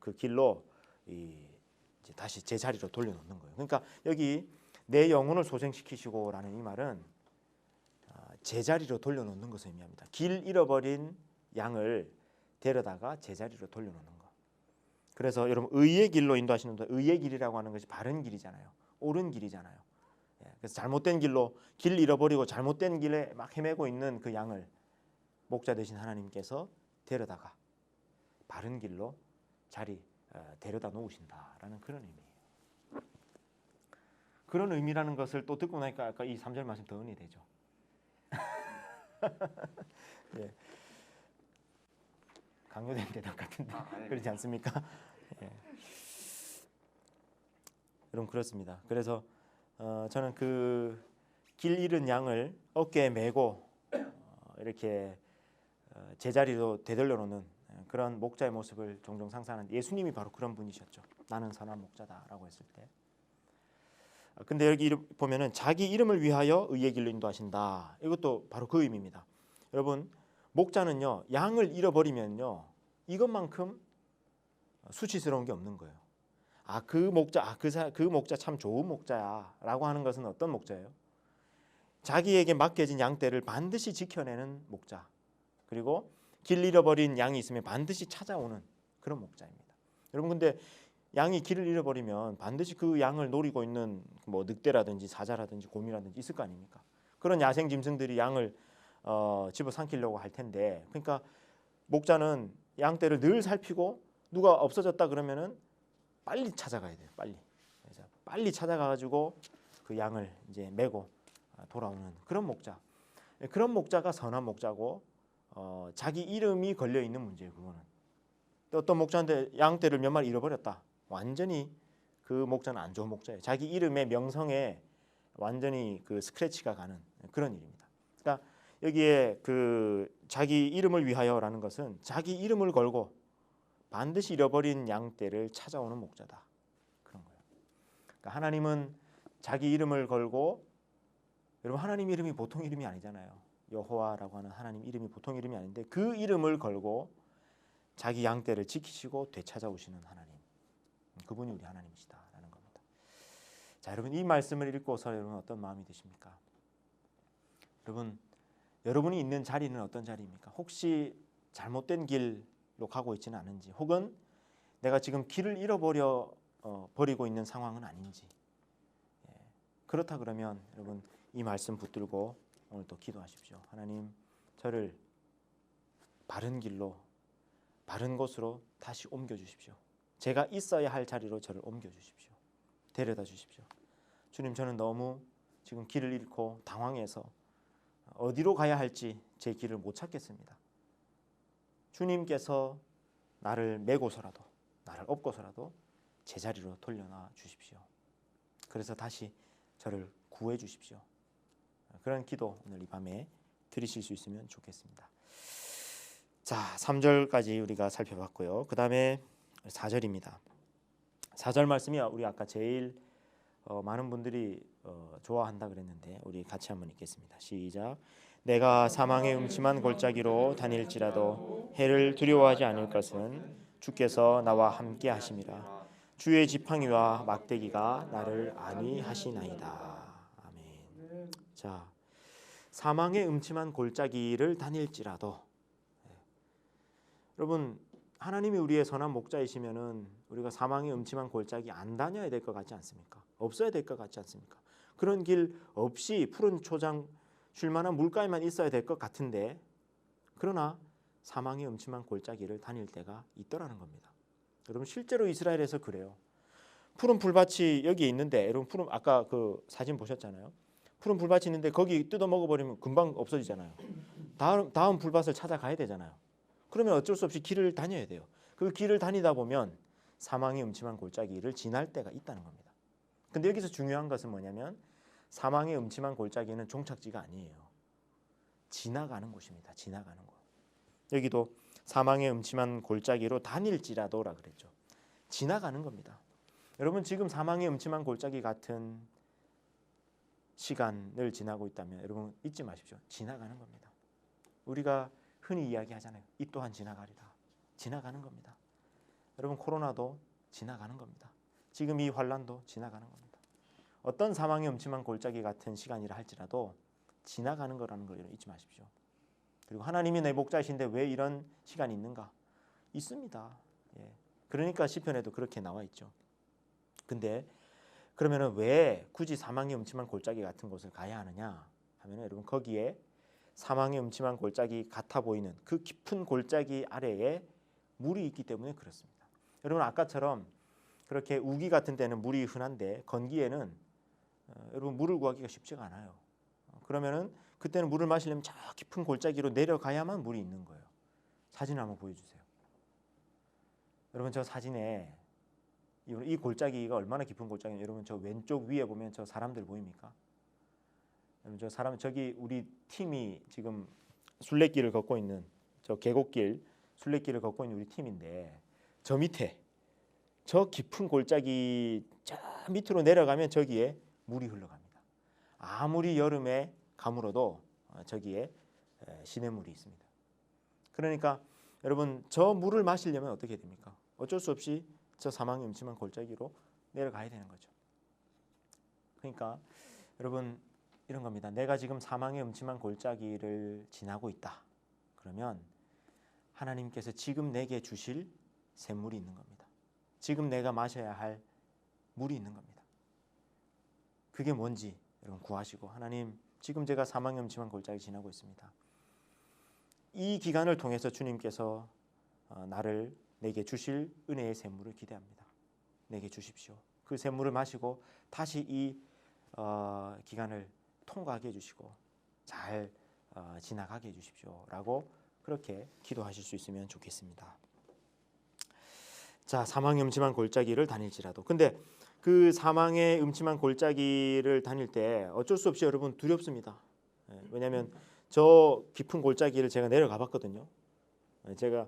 그 길로 이제 다시 제자리로 돌려놓는 거예요. 그러니까 여기 내 영혼을 소생시키시고라는 이 말은 제자리로 돌려놓는 것을 의미합니다. 길 잃어버린 양을 데려다가 제자리로 돌려놓는 거. 그래서 여러분 의의 길로 인도하시는 분, 의의 길이라고 하는 것이 바른 길이잖아요. 옳은 길이잖아요. 그래서 잘못된 길로 길 잃어버리고 잘못된 길에 막 헤매고 있는 그 양을 목자 되신 하나님께서 데려다가 바른 길로 데려다 놓으신다라는 그런 의미예요. 그런 의미라는 것을 또 듣고 나니까 아까 이 3절 말씀 더 은혜 되죠. 예. 강요된 대답 같은데 그렇지 않습니까? 예. 여러분 그렇습니다. 그래서 저는 그 길 잃은 양을 어깨에 메고 이렇게 제자리로 되돌려 놓는 그런 목자의 모습을 종종 상상하는데 예수님이 바로 그런 분이셨죠. 나는 선한 목자다라고 했을 때. 근데 여기 보면은 자기 이름을 위하여 의의 길로 인도하신다. 이것도 바로 그 의미입니다. 여러분 목자는요 양을 잃어버리면요 이것만큼 수치스러운 게 없는 거예요. 그 목자 참 좋은 목자야라고 하는 것은 어떤 목자예요? 자기에게 맡겨진 양떼를 반드시 지켜내는 목자. 그리고 길 잃어버린 양이 있으면 반드시 찾아오는 그런 목자입니다. 여러분 근데 양이 길을 잃어버리면 반드시 그 양을 노리고 있는 뭐 늑대라든지 사자라든지 곰이라든지 있을 거 아닙니까? 그런 야생 짐승들이 양을 집어삼키려고 할 텐데 그러니까 목자는 양떼를 늘 살피고 누가 없어졌다 그러면은 빨리 찾아가야 돼요. 그래서 빨리 찾아가가지고 그 양을 이제 메고 돌아오는 그런 목자. 그런 목자가 선한 목자고 자기 이름이 걸려 있는 문제예요. 그거는 또 어떤 목자인데 양떼를 몇 마리 잃어버렸다. 완전히 그 목자는 안 좋은 목자예요. 자기 이름의 명성에 완전히 그 스크래치가 가는 그런 일입니다. 그러니까 여기에 그 자기 이름을 위하여라는 것은 자기 이름을 걸고 반드시 잃어버린 양떼를 찾아오는 목자다. 그런 거예요. 그러니까 하나님은 자기 이름을 걸고 여러분 하나님 이름이 보통 이름이 아니잖아요. 여호와라고 하는 하나님 이름이 보통 이름이 아닌데 그 이름을 걸고 자기 양떼를 지키시고 되찾아오시는 하나님. 그분이 우리 하나님이시다라는 겁니다. 자, 여러분 이 말씀을 읽고서 여러분 어떤 마음이 드십니까? 여러분이 있는 자리는 어떤 자리입니까? 혹시 잘못된 길로 가고 있지는 않은지, 혹은 내가 지금 길을 버리고 있는 상황은 아닌지. 그렇다 그러면 여러분 이 말씀 붙들고 오늘 또 기도하십시오. 하나님, 저를 바른 길로, 바른 곳으로 다시 옮겨 주십시오. 제가 있어야 할 자리로 저를 옮겨 주십시오. 데려다 주십시오. 주님, 저는 너무 지금 길을 잃고 당황해서 어디로 가야 할지 제 길을 못 찾겠습니다. 주님께서 나를 메고서라도, 나를 업고서라도 제자리로 돌려놔 주십시오. 그래서 다시 저를 구해 주십시오. 그런 기도 오늘 이 밤에 드리실 수 있으면 좋겠습니다. 자, 3절까지 우리가 살펴봤고요. 그 다음에 4절입니다. 4절 말씀이 우리 아까 제일 많은 분들이 좋아한다 그랬는데 우리 같이 한번 읽겠습니다. 시작. 내가 사망의 음침한 골짜기로 다닐지라도 해를 두려워하지 않을 것은 주께서 나와 함께 하심이라. 주의 지팡이와 막대기가 나를 안위하시나이다. 아멘. 자, 사망의 음침한 골짜기를 다닐지라도, 여러분 하나님이 우리의 선한 목자이시면은 우리가 사망의 음침한 골짜기 안 다녀야 될 것 같지 않습니까? 없어야 될 것 같지 않습니까? 그런 길 없이 푸른 초장 쉴 만한 물가에만 있어야 될 것 같은데 그러나 사망의 음침한 골짜기를 다닐 때가 있더라는 겁니다. 여러분 실제로 이스라엘에서 그래요. 푸른 풀밭이 여기 있는데 여러분 푸른 아까 그 사진 보셨잖아요. 푸른 풀밭이 있는데 거기 뜯어 먹어버리면 금방 없어지잖아요. 다음 풀밭을 찾아가야 되잖아요. 그러면 어쩔 수 없이 길을 다녀야 돼요. 그 길을 다니다 보면 사망의 음침한 골짜기를 지날 때가 있다는 겁니다. 근데 여기서 중요한 것은 뭐냐면 사망의 음침한 골짜기는 종착지가 아니에요. 지나가는 곳입니다. 지나가는 곳. 여기도 사망의 음침한 골짜기로 다닐지라도라 그랬죠. 지나가는 겁니다. 여러분 지금 사망의 음침한 골짜기 같은 시간을 지나고 있다면 여러분 잊지 마십시오. 지나가는 겁니다. 우리가 흔히 이야기하잖아요. 이 또한 지나가리라. 지나가는 겁니다. 여러분 코로나도 지나가는 겁니다. 지금 이 환란도 지나가는 겁니다. 어떤 사망의 음침한 골짜기 같은 시간이라 할지라도 지나가는 거라는 걸 잊지 마십시오. 그리고 하나님이 내 목자이신데 왜 이런 시간이 있는가? 있습니다. 예. 그러니까 시편에도 그렇게 나와 있죠. 근데 그러면은 왜 굳이 사망의 음침한 골짜기 같은 곳을 가야 하느냐 하면은 여러분 거기에 사망의 음침한 골짜기 같아 보이는 그 깊은 골짜기 아래에 물이 있기 때문에 그렇습니다. 여러분 아까처럼 그렇게 우기 같은 데는 물이 흔한데 건기에는 여러분 물을 구하기가 쉽지가 않아요. 그러면은 그때는 물을 마시려면 저 깊은 골짜기로 내려가야만 물이 있는 거예요. 사진 한번 보여주세요. 여러분 저 사진에 이 골짜기가 얼마나 깊은 골짜기냐. 여러분 저 왼쪽 위에 보면 저 사람들 보입니까? 여러분 저 사람 저기 우리 팀이 지금 순례길을 걷고 있는 저 계곡길 순례길을 걷고 있는 우리 팀인데 저 밑에 저 깊은 골짜기 저 밑으로 내려가면 저기에 물이 흘러갑니다. 아무리 여름에 가물어도 저기에 시냇물이 있습니다. 그러니까 여러분 저 물을 마시려면 어떻게 됩니까? 어쩔 수 없이 저 사망의 음침한 골짜기로 내려가야 되는 거죠. 그러니까 여러분 이런 겁니다. 내가 지금 사망의 음침한 골짜기를 지나고 있다. 그러면 하나님께서 지금 내게 주실 샘물이 있는 겁니다. 지금 내가 마셔야 할 물이 있는 겁니다. 그게 뭔지 여러분 구하시고 하나님 지금 제가 사망의 음침한 골짜기 지나고 있습니다. 이 기간을 통해서 주님께서 내게 주실 은혜의 샘물을 기대합니다. 내게 주십시오. 그 샘물을 마시고 다시 이 기간을 통과하게 해주시고 잘 지나가게 해주십시오. 라고 그렇게 기도하실 수 있으면 좋겠습니다. 자, 사망의 음침한 골짜기를 다닐지라도. 근데 그 사망의 음침한 골짜기를 다닐 때 어쩔 수 없이 여러분 두렵습니다. 왜냐하면 저 깊은 골짜기를 제가 내려가 봤거든요. 제가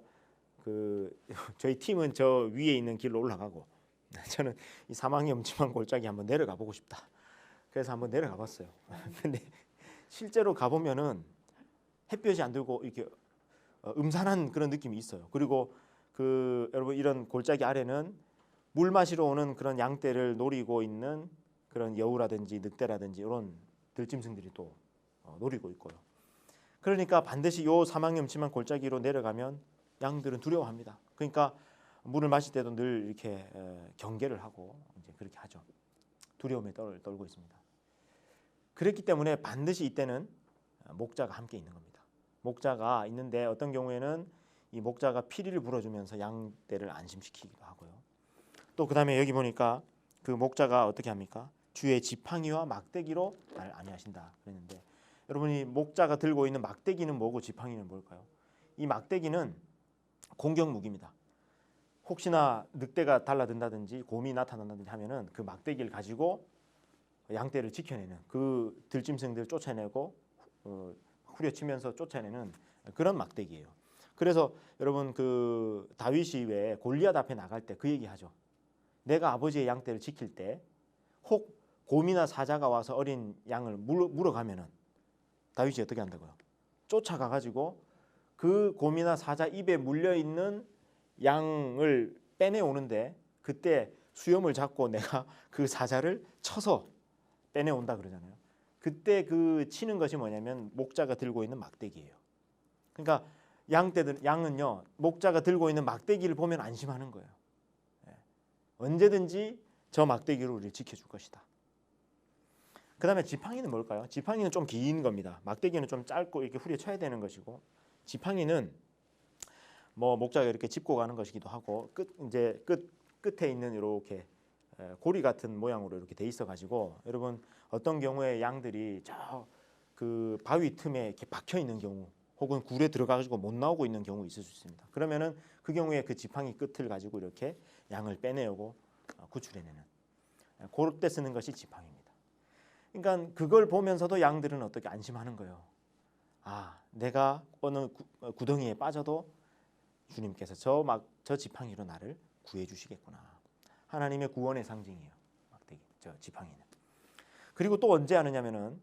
저희 팀은 저 위에 있는 길로 올라가고 저는 이 사망의 음침한 골짜기 한번 내려가 보고 싶다. 그래서 한번 내려가 봤어요. 근데 실제로 가보면은 햇볕이 안 들고 이렇게 음산한 그런 느낌이 있어요. 그리고 여러분 이런 골짜기 아래는 물 마시러 오는 그런 양떼를 노리고 있는 그런 여우라든지 늑대라든지 이런 들짐승들이 또 노리고 있고요. 그러니까 반드시 요 사망의 음침한 골짜기로 내려가면 양들은 두려워합니다. 그러니까 물을 마실 때도 늘 이렇게 경계를 하고 이제 그렇게 하죠. 두려움에 떨고 있습니다. 그렇기 때문에 반드시 이때는 목자가 함께 있는 겁니다. 목자가 있는데 어떤 경우에는 이 목자가 피리를 불어주면서 양떼를 안심시키기도 하고요. 또 그다음에 여기 보니까 그 목자가 어떻게 합니까? 주의 지팡이와 막대기로 날 안위하신다 그랬는데 여러분이 목자가 들고 있는 막대기는 뭐고 지팡이는 뭘까요? 이 막대기는 공격 무기입니다. 혹시나 늑대가 달라든다든지 곰이 나타난다든지 하면은 그 막대기를 가지고 양떼를 지켜내는 그 들짐승들 쫓아내고 후려치면서 쫓아내는 그런 막대기예요. 그래서 여러분 그 다윗이 왜 골리앗 앞에 나갈 때 그 얘기하죠. 내가 아버지의 양떼를 지킬 때 혹 곰이나 사자가 와서 어린 양을 물어가면은 다윗이 어떻게 한다고요? 쫓아가 가지고 그 곰이나 사자 입에 물려 있는 양을 빼내오는데 그때 수염을 잡고 내가 그 사자를 쳐서 빼내온다 그러잖아요. 그때 그 치는 것이 뭐냐면 목자가 들고 있는 막대기예요. 그러니까 양은요 목자가 들고 있는 막대기를 보면 안심하는 거예요. 언제든지 저 막대기로 우리를 지켜줄 것이다. 그 다음에 지팡이는 뭘까요? 지팡이는 좀 긴 겁니다. 막대기는 좀 짧고 이렇게 후려쳐야 되는 것이고, 지팡이는 뭐 목자가 이렇게 짚고 가는 것이기도 하고, 끝에 있는 이렇게 고리 같은 모양으로 이렇게 돼 있어 가지고, 여러분 어떤 경우에 양들이 저 그 바위 틈에 이렇게 박혀 있는 경우, 혹은 굴에 들어가 가지고 못 나오고 있는 경우 있을 수 있습니다. 그러면은 그 경우에 그 지팡이 끝을 가지고 이렇게 양을 빼내고 구출해내는, 그럴 때 쓰는 것이 지팡이입니다. 그러니까 그걸 보면서도 양들은 어떻게 안심하는 거예요. 아, 내가 어느 구덩이에 빠져도 주님께서 저 지팡이로 나를 구해 주시겠구나. 하나님의 구원의 상징이에요. 막대기, 저 지팡이는. 그리고 또 언제 하느냐면은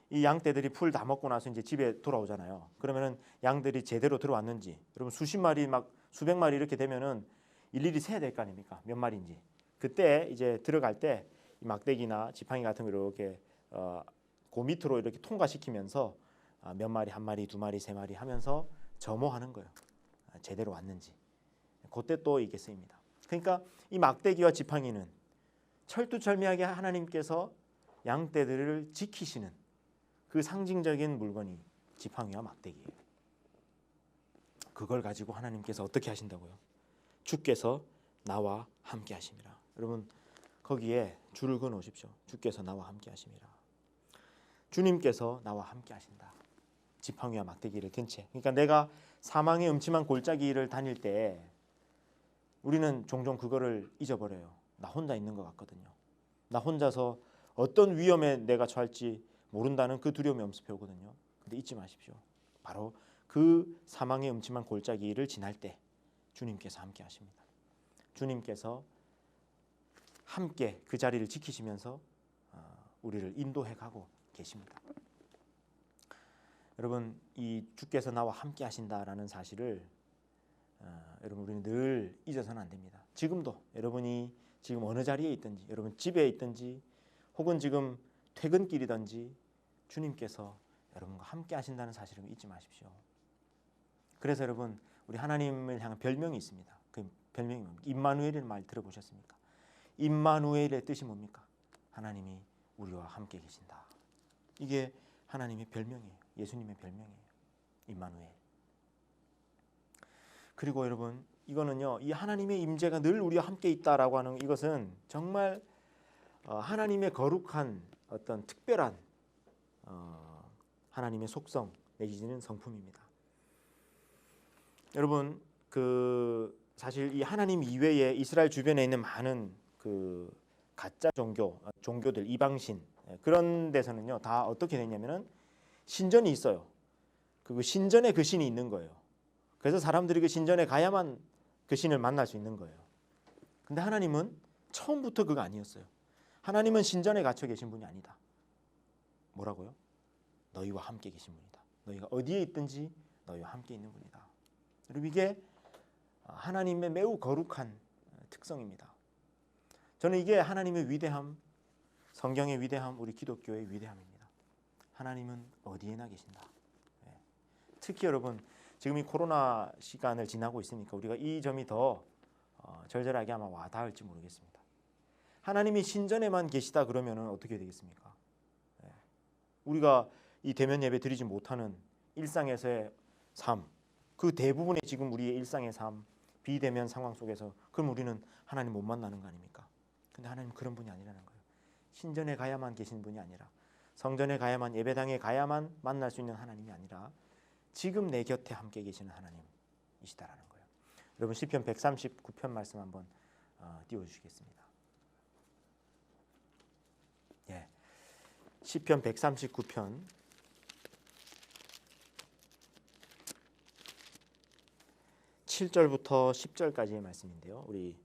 이 양떼들이 풀 다 먹고 나서 이제 집에 돌아오잖아요. 그러면은 양들이 제대로 들어왔는지, 여러분 수십 마리 막 수백 마리 이렇게 되면은 일일이 세야 될 거 아닙니까? 몇 마리인지. 그때 이제 들어갈 때 이 막대기나 지팡이 같은 거 이렇게 그 밑으로 이렇게 통과시키면서 몇 마리, 한 마리, 두 마리, 세 마리 하면서 점호하는 거예요. 제대로 왔는지. 그때 또 이게 쓰입니다. 그러니까 이 막대기와 지팡이는 철두철미하게 하나님께서 양떼들을 지키시는 그 상징적인 물건이 지팡이와 막대기예요. 그걸 가지고 하나님께서 어떻게 하신다고요? 주께서 나와 함께 하심이라. 여러분 거기에 줄을 그어 놓으십시오. 주께서 나와 함께 하심이라. 주님께서 나와 함께 하신다. 지팡이와 막대기를 든 채. 그러니까 내가 사망의 음침한 골짜기를 다닐 때 우리는 종종 그거를 잊어버려요. 나 혼자 있는 것 같거든요. 나 혼자서 어떤 위험에 내가 처할지 모른다는 그 두려움이 엄습해 오거든요. 근데 잊지 마십시오. 바로 그 사망의 음침한 골짜기를 지날 때 주님께서 함께 하십니다. 주님께서 함께 그 자리를 지키시면서 우리를 인도해 가고 계십니다. 여러분 이 주께서 나와 함께 하신다라는 사실을 여러분 우리는 늘 잊어서는 안 됩니다. 지금도 여러분이 지금 어느 자리에 있든지, 여러분 집에 있든지 혹은 지금 퇴근길이든지 주님께서 여러분과 함께 하신다는 사실을 잊지 마십시오. 그래서 여러분 우리 하나님을 향한 별명이 있습니다. 그 별명이 뭡니까? 임마누엘이라는 말 들어보셨습니까? 임마누엘의 뜻이 뭡니까? 하나님이 우리와 함께 계신다. 이게 하나님의 별명이에요. 예수님의 별명이에요. 임마누엘. 그리고 여러분 이거는요, 이 하나님의 임재가 늘 우리와 함께 있다라고 하는 이것은 정말 하나님의 거룩한 어떤 특별한 하나님의 속성 내지는 성품입니다. 여러분 사실 이 하나님 이외에 이스라엘 주변에 있는 많은 그 가짜 종교들, 이방신 그런 데서는요 다 어떻게 되냐면은 신전이 있어요. 그 신전에 그 신이 있는 거예요. 그래서 사람들이 그 신전에 가야만 그 신을 만날 수 있는 거예요. 근데 하나님은 처음부터 그거 아니었어요. 하나님은 신전에 갇혀 계신 분이 아니다. 뭐라고요? 너희와 함께 계신 분이다. 너희가 어디에 있든지 너희와 함께 있는 분이다. 여러분 이게 하나님의 매우 거룩한 특성입니다. 저는 이게 하나님의 위대함, 성경의 위대함, 우리 기독교의 위대함입니다. 하나님은 어디에나 계신다. 특히 여러분 지금 이 코로나 시간을 지나고 있으니까 우리가 이 점이 더 절절하게 아마 와닿을지 모르겠습니다. 하나님이 신전에만 계시다 그러면 어떻게 되겠습니까? 우리가 이 대면 예배 드리지 못하는 일상에서의 삶, 그 대부분의 지금 우리의 일상의 삶, 비대면 상황 속에서 그럼 우리는 하나님 못 만나는 거 아닙니까? 근데 하나님 그런 분이 아니라는 거예요. 신전에 가야만 계신 분이 아니라, 성전에 가야만, 예배당에 가야만 만날 수 있는 하나님이 아니라 지금 내 곁에 함께 계시는 하나님이시다라는 거예요. 여러분 시편 139편 말씀 한번 띄워주시겠습니다. 예, 시편 139편 7절부터 10절까지의 말씀인데요. 우리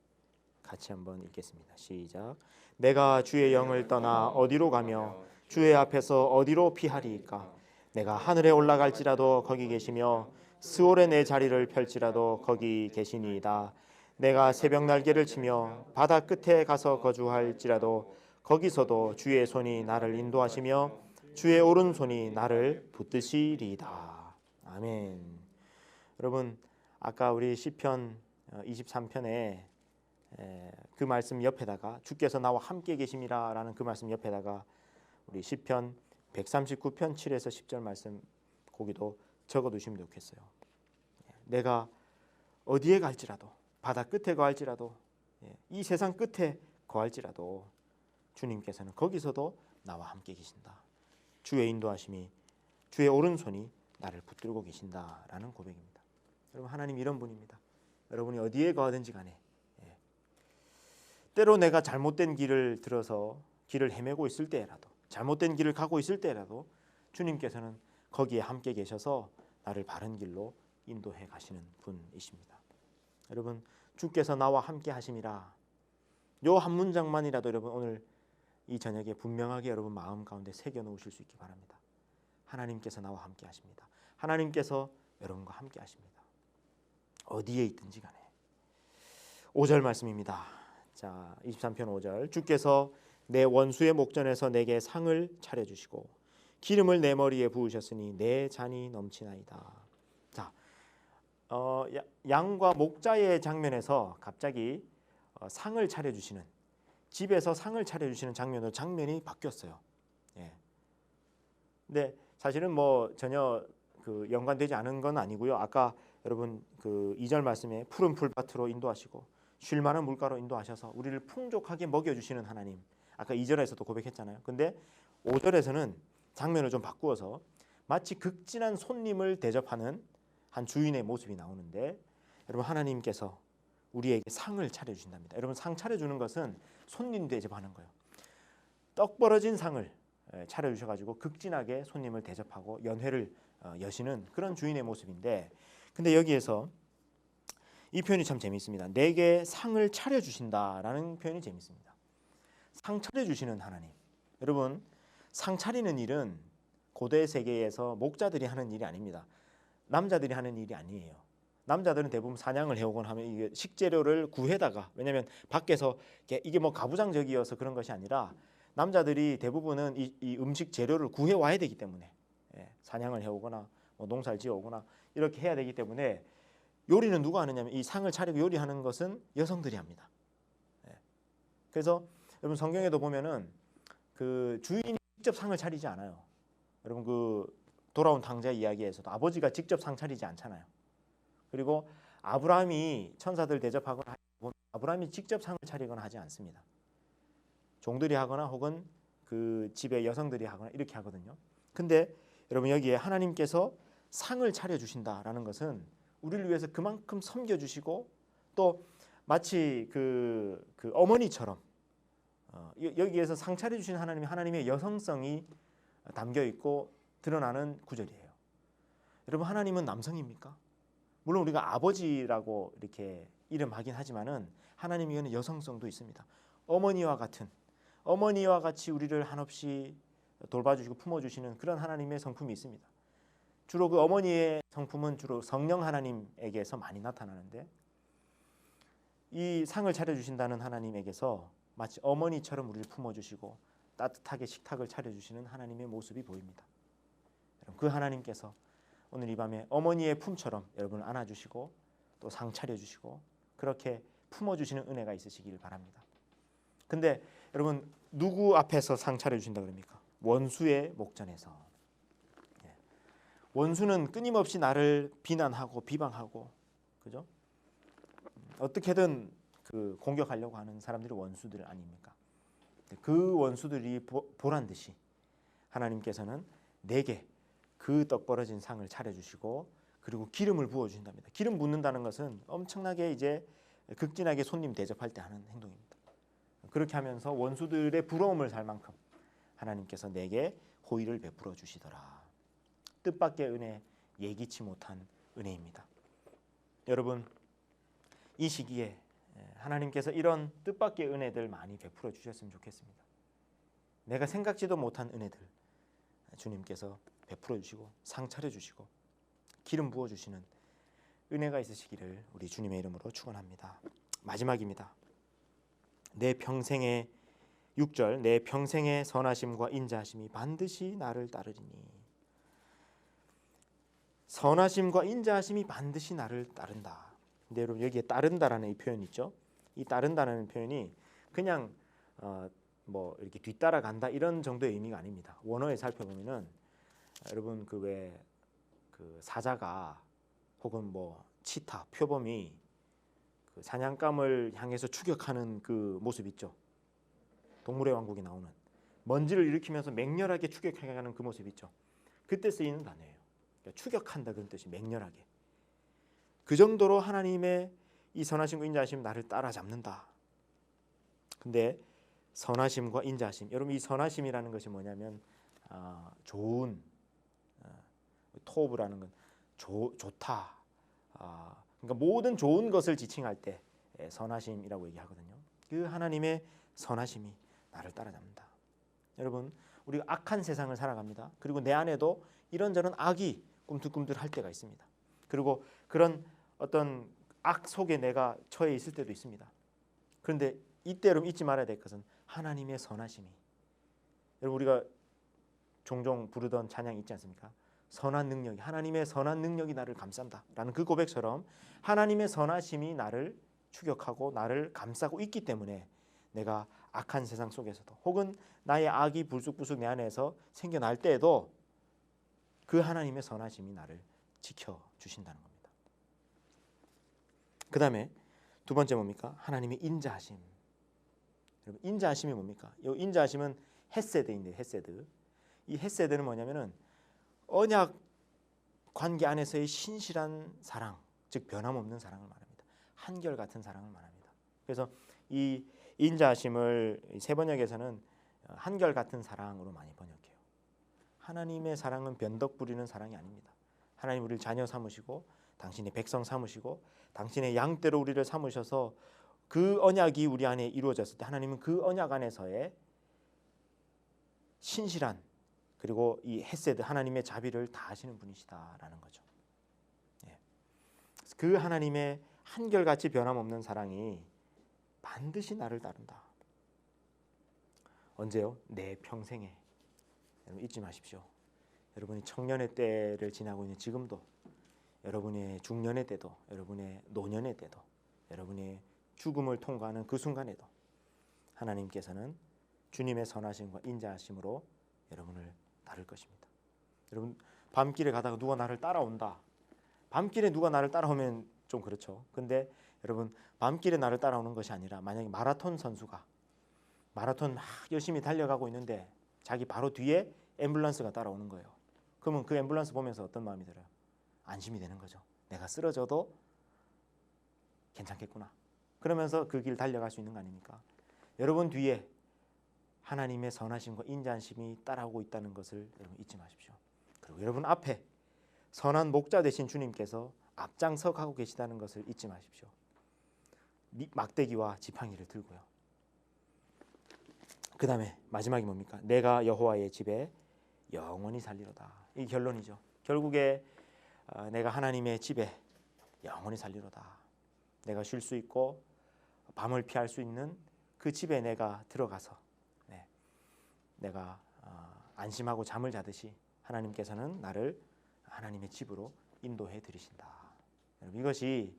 같이 한번 읽겠습니다. 시작. 내가 주의 영을 떠나 어디로 가며 주의 앞에서 어디로 피하리이까? 내가 하늘에 올라갈지라도 거기 계시며 스올에 내 자리를 펼지라도 거기 계시니이다. 내가 새벽 날개를 치며 바다 끝에 가서 거주할지라도 거기서도 주의 손이 나를 인도하시며 주의 오른손이 나를 붙드시리이다. 아멘. 여러분 아까 우리 시편 23편에 그 말씀 옆에다가 주께서 나와 함께 계심이라라는 그 말씀 옆에다가 우리 시편 139편 7에서 10절 말씀 거기도 적어두시면 좋겠어요. 내가 어디에 갈지라도 바다 끝에 거할지라도 이 세상 끝에 거할지라도 주님께서는 거기서도 나와 함께 계신다. 주의 인도하심이 주의 오른손이 나를 붙들고 계신다라는 고백입니다. 여러분 하나님 이런 분입니다. 여러분이 어디에 거하든지 간에 때로 내가 잘못된 길을 들어서 길을 헤매고 있을 때라도 잘못된 길을 가고 있을 때라도 주님께서는 거기에 함께 계셔서 나를 바른 길로 인도해 가시는 분이십니다. 여러분 주께서 나와 함께 하심이라 요 한 문장만이라도 여러분 오늘 이 저녁에 분명하게 여러분 마음 가운데 새겨 놓으실 수 있기 바랍니다. 하나님께서 나와 함께 하십니다. 하나님께서 여러분과 함께 하십니다. 어디에 있든지 간에 5절 말씀입니다. 자, 23편 5절 주께서 내 원수의 목전에서 내게 상을 차려주시고 기름을 내 머리에 부으셨으니 내 잔이 넘치나이다. 자, 양과 목자의 장면에서 갑자기 상을 차려주시는 집에서 상을 차려주시는 장면으로 장면이 바뀌었어요. 예. 근데 사실은 뭐 전혀 그 연관되지 않은 건 아니고요. 아까 여러분 그 2절 말씀에 푸른 풀밭으로 인도하시고 쉴 만한 물가로 인도하셔서 우리를 풍족하게 먹여주시는 하나님. 아까 2절에서도 고백했잖아요. 근데 5절에서는 장면을 좀 바꾸어서 마치 극진한 손님을 대접하는 한 주인의 모습이 나오는데 여러분 하나님께서 우리에게 상을 차려주신답니다. 여러분 상 차려주는 것은 손님 대접하는 거예요. 떡 벌어진 상을 차려주셔가지고 극진하게 손님을 대접하고 연회를 여시는 그런 주인의 모습인데 근데 여기에서 이 표현이 참 재미있습니다. 내게 상을 차려주신다라는 표현이 재미있습니다. 상 차려주시는 하나님. 여러분 상 차리는 일은 고대 세계에서 목자들이 하는 일이 아닙니다. 남자들이 하는 일이 아니에요. 남자들은 대부분 사냥을 해오곤 하면 이게 식재료를 구해다가 왜냐하면 밖에서 이게 뭐 가부장적이어서 그런 것이 아니라 남자들이 대부분은 이 음식 재료를 구해 와야 되기 때문에 사냥을 해오거나 뭐 농사를 지어오거나 이렇게 해야 되기 때문에 요리는 누가 하느냐면 이 상을 차리고 요리하는 것은 여성들이 합니다. 그래서 여러분 성경에도 보면은 그 주인이 직접 상을 차리지 않아요. 여러분 그 돌아온 탕자 이야기에서도 아버지가 직접 상 차리지 않잖아요. 그리고 아브라함이 천사들 대접하거나 아브라함이 직접 상을 차리거나 하지 않습니다. 종들이 하거나 혹은 그 집의 여성들이 하거나 이렇게 하거든요. 근데 여러분 여기에 하나님께서 상을 차려주신다라는 것은 우리를 위해서 그만큼 섬겨주시고 또 마치 그 어머니처럼 여기에서 상 차려주신 하나님이 하나님의 여성성이 담겨 있고 드러나는 구절이에요. 여러분 하나님은 남성입니까? 물론 우리가 아버지라고 이렇게 이름하긴 하지만은 하나님에게는 여성성도 있습니다. 어머니와 같이 우리를 한없이 돌봐주시고 품어주시는 그런 하나님의 성품이 있습니다. 주로 그 어머니의 성품은 주로 성령 하나님에게서 많이 나타나는데 이 상을 차려주신다는 하나님에게서 마치 어머니처럼 우리를 품어주시고 따뜻하게 식탁을 차려주시는 하나님의 모습이 보입니다. 그 하나님께서 오늘 이 밤에 어머니의 품처럼 여러분을 안아주시고 또 상 차려주시고 그렇게 품어주시는 은혜가 있으시길 바랍니다. 근데 여러분 누구 앞에서 상 차려주신다 그럽니까? 원수의 목전에서. 원수는 끊임없이 나를 비난하고 비방하고 그죠? 어떻게든 그 공격하려고 하는 사람들이 원수들 아닙니까? 그 원수들이 보란 듯이 하나님께서는 내게 그 떡 벌어진 상을 차려주시고 그리고 기름을 부어주신답니다. 기름 붓는다는 것은 엄청나게 이제 극진하게 손님 대접할 때 하는 행동입니다. 그렇게 하면서 원수들의 부러움을 살 만큼 하나님께서 내게 호의를 베풀어 주시더라. 뜻밖의 은혜, 예기치 못한 은혜입니다. 여러분 이 시기에 하나님께서 이런 뜻밖의 은혜들 많이 베풀어 주셨으면 좋겠습니다. 내가 생각지도 못한 은혜들 주님께서 베풀어 주시고 상 차려 주시고 기름 부어 주시는 은혜가 있으시기를 우리 주님의 이름으로 축원합니다. 마지막입니다. 내 평생의 6절 내 평생의 선하심과 인자하심이 반드시 나를 따르리니 선하심과 인자하심이 반드시 나를 따른다. 근데 여러분 여기에 따른다라는 이 표현 있죠? 이 따른다는 표현이 그냥 뭐 이렇게 뒤따라간다 이런 정도의 의미가 아닙니다. 원어에 살펴보면은 여러분 그 왜 그 사자가 혹은 뭐 치타, 표범이 그 사냥감을 향해서 추격하는 그 모습 있죠. 동물의 왕국에 나오는 먼지를 일으키면서 맹렬하게 추격해가는 그 모습 있죠. 그때 쓰이는 단어예요. 그러니까 추격한다 그런 뜻이 맹렬하게. 그 정도로 하나님의 이 선하심과 인자하심 나를 따라잡는다. 근데 선하심과 인자하심, 여러분 이 선하심이라는 것이 뭐냐면 좋은 토브라는 건 좋다. 그러니까 모든 좋은 것을 지칭할 때 선하심이라고 얘기하거든요. 그 하나님의 선하심이 나를 따라잡는다. 여러분 우리가 악한 세상을 살아갑니다. 그리고 내 안에도 이런저런 악이 꿈틀꿈틀할 때가 있습니다. 그리고 그런 어떤 악 속에 내가 처해 있을 때도 있습니다. 그런데 이때 여러분 잊지 말아야 될 것은 하나님의 선하심이, 여러분 우리가 종종 부르던 찬양 있지 않습니까? 선한 능력이, 하나님의 선한 능력이 나를 감싼다 라는 그 고백처럼 하나님의 선하심이 나를 추격하고 나를 감싸고 있기 때문에 내가 악한 세상 속에서도 혹은 나의 악이 불쑥불쑥 내 안에서 생겨날 때에도 그 하나님의 선하심이 나를 지켜주신다는 겁니다. 그 다음에 두 번째 뭡니까? 하나님의 인자하심. 여러분 인자하심이 뭡니까? 이 인자하심은 헤세드인데 헤세드. 이 헤세드는 뭐냐면은 언약 관계 안에서의 신실한 사랑, 즉 변함없는 사랑을 말합니다. 한결같은 사랑을 말합니다. 그래서 이 인자하심을 세번역에서는 한결같은 사랑으로 많이 번역해요. 하나님의 사랑은 변덕 부리는 사랑이 아닙니다. 하나님 우리를 자녀 삼으시고 당신의 백성 삼으시고 당신의 양떼로 우리를 삼으셔서 그 언약이 우리 안에 이루어졌을 때 하나님은 그 언약 안에서의 신실한 그리고 이 헤세드 하나님의 자비를 다하시는 분이시다라는 거죠. 그 하나님의 한결같이 변함없는 사랑이 반드시 나를 따른다. 언제요? 내 평생에. 여러분 잊지 마십시오. 여러분이 청년의 때를 지나고 있는 지금도, 여러분의 중년의 때도, 여러분의 노년의 때도, 여러분의 죽음을 통과하는 그 순간에도 하나님께서는 주님의 선하심과 인자하심으로 여러분을 따를 것입니다. 여러분 밤길에 가다가 누가 나를 따라온다. 밤길에 누가 나를 따라오면 좀 그렇죠. 근데 여러분 밤길에 나를 따라오는 것이 아니라 만약에 마라톤 선수가 마라톤 막 열심히 달려가고 있는데 자기 바로 뒤에 앰뷸런스가 따라오는 거예요. 그러면 그 앰뷸런스 보면서 어떤 마음이 들어요? 안심이 되는 거죠. 내가 쓰러져도 괜찮겠구나. 그러면서 그 길 달려갈 수 있는 거 아닙니까? 여러분 뒤에 하나님의 선하심과 인자하심이 따라오고 있다는 것을 여러분 잊지 마십시오. 그리고 여러분 앞에 선한 목자 되신 주님께서 앞장서 가고 계시다는 것을 잊지 마십시오. 막대기와 지팡이를 들고요. 그 다음에 마지막이 뭡니까? 내가 여호와의 집에 영원히 살리로다. 이 결론이죠. 결국에 내가 하나님의 집에 영원히 살리로다. 내가 쉴 수 있고 밤을 피할 수 있는 그 집에 내가 들어가서 내가 안심하고 잠을 자듯이 하나님께서는 나를 하나님의 집으로 인도해 드리신다. 여러분 이것이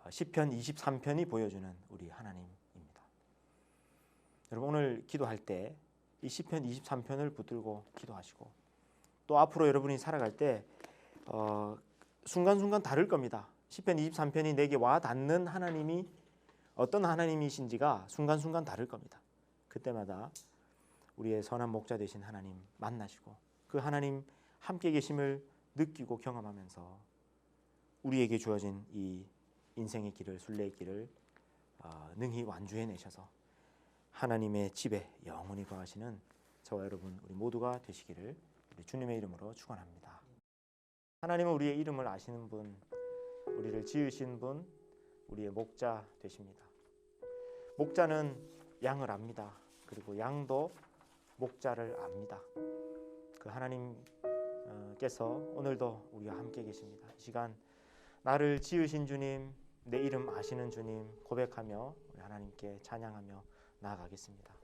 시편 23편이 보여주는 우리 하나님입니다. 여러분 오늘 기도할 때 이 시편 23편을 붙들고 기도하시고 또 앞으로 여러분이 살아갈 때 순간순간 다를 겁니다. 시편 23편이 내게 와 닿는 하나님이 어떤 하나님이신지가 순간순간 다를 겁니다. 그때마다 우리의 선한 목자 되신 하나님 만나시고 그 하나님 함께 계심을 느끼고 경험하면서 우리에게 주어진 이 인생의 길을, 순례의 길을 능히 완주해내셔서 하나님의 집에 영원히 거하시는 저와 여러분 우리 모두가 되시기를 우리 주님의 이름으로 축원합니다. 하나님은 우리의 이름을 아시는 분, 우리를 지으신 분, 우리의 목자 되십니다. 목자는 양을 압니다. 그리고 양도 목자를 압니다. 그 하나님께서 오늘도 우리와 함께 계십니다. 이 시간 나를 지으신 주님, 내 이름 아시는 주님 고백하며 우리 하나님께 찬양하며 나아가겠습니다.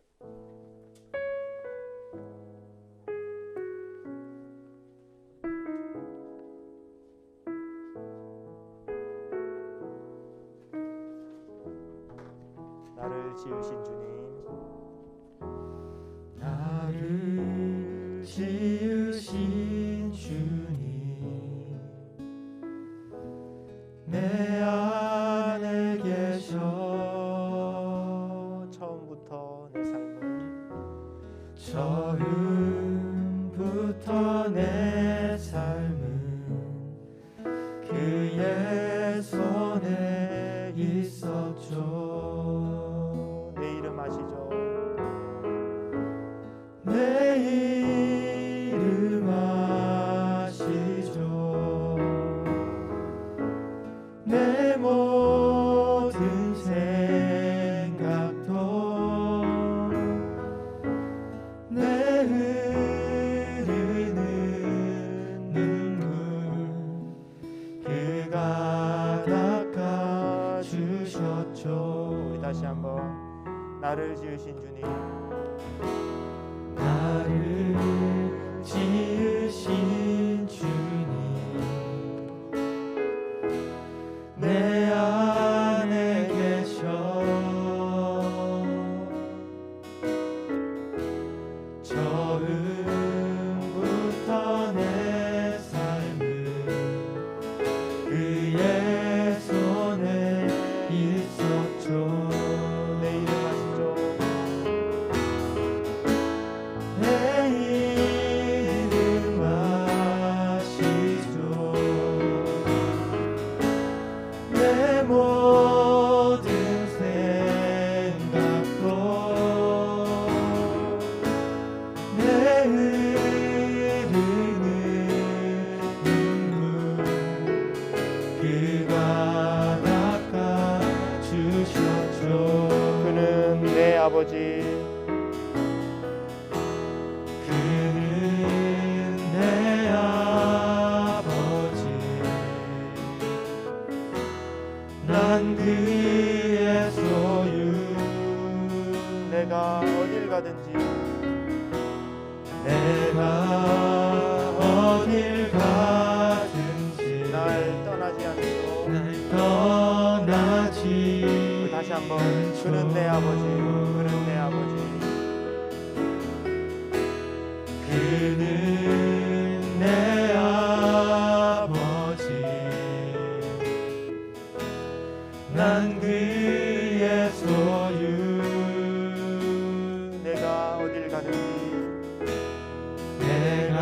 지으신 주님, 나를 지으신 주님, 내 안에 계셔. 처음부터 내 삶은 처음부터 내 삶은 그의 손에 있었죠. 내 이름 아시죠? 내 이름 아시죠. 내 모든 생각도 내 흐르는 눈물 그가 닦아주셨죠. 우리 다시 한번 나를 지으신 주님, 나를 지으신 주님, 내 안에 계셔. 처음부터 내 삶은 그의 손에 있었죠. 내 이름 아시죠? 내 이름 아시죠. 내 모든 생각도 내 흐르는 눈물 그가 닦아주셨죠. 그는 내 아버지, 그는 내 아버지, 난 그의 소유. 내가 어딜 가든지 내가 어딜 가든지 날 떠나지 않고. 날 떠나지 다시 한번 그는 내 아버지, 그는 내 아버지, 그는 내 아버지, 난 그의 소유. 내가 어딜 가든지 내가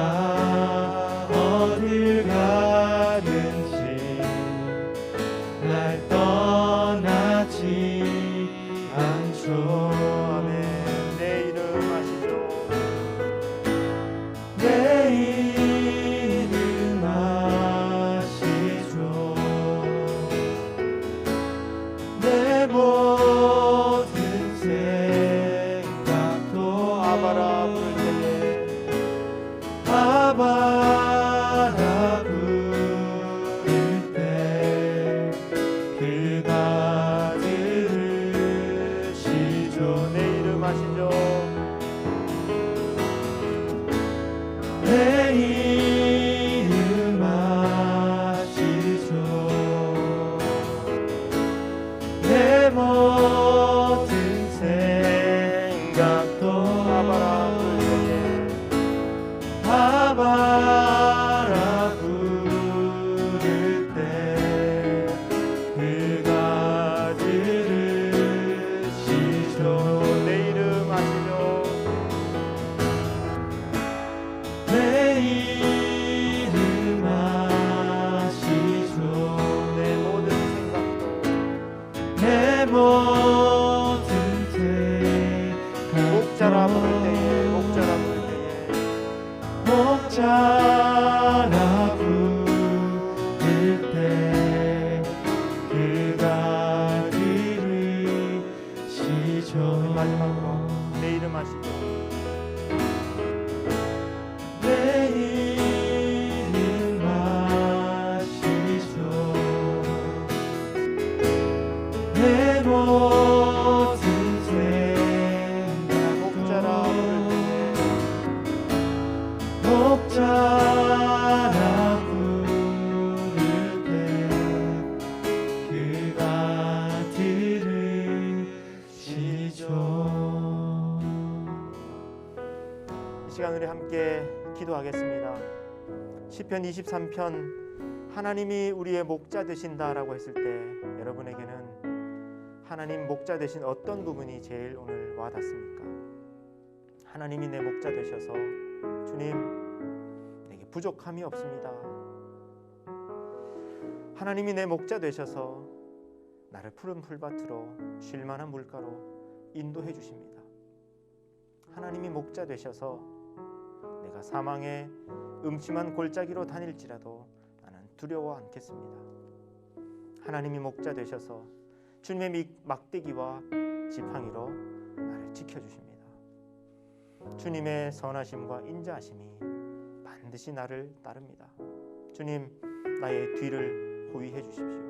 어딜 가든지 날 떠나지 않죠. 아멘. 내 이름 아시죠? 내 이름 아시죠. 내 모든 생각도 아바라 부를 때에 아바라 부를 때 그가 들으시죠. 내 이름 아시죠? 내 이름 아시죠. 내 모든 생각도 아바라 부를 때에 아바라 부를 때 그가 들으시죠. 내 이름 아시죠? 내 이름 아시죠. 내 모든 생각도 내 모든 목자라 부를 때에 목자라 부를 때에 목자라 부를 때 그가 들으시죠. 마지막으로 내 이름 아시죠? 내 이름 아시죠. 내 모든 목자라 생각도 목자라 부를 때 그가 들으시죠. 시간 우리 함께 기도하겠습니다. 시편 23편 하나님이 우리의 목자 되신다라고 했을 때 여러분에게는 하나님 목자 되신 어떤 부분이 제일 오늘 와닿습니까? 하나님이 내 목자 되셔서 주님 내게 부족함이 없습니다. 하나님이 내 목자 되셔서 나를 푸른 풀밭으로 쉴 만한 물가로 인도해 주십니다. 하나님이 목자 되셔서 내가 사망의 음침한 골짜기로 다닐지라도 나는 두려워 않겠습니다. 하나님이 목자 되셔서 주님의 막대기와 지팡이로 나를 지켜주십니다. 주님의 선하심과 인자하심이 반드시 나를 따릅니다. 주님 나의 뒤를 호위해 주십시오.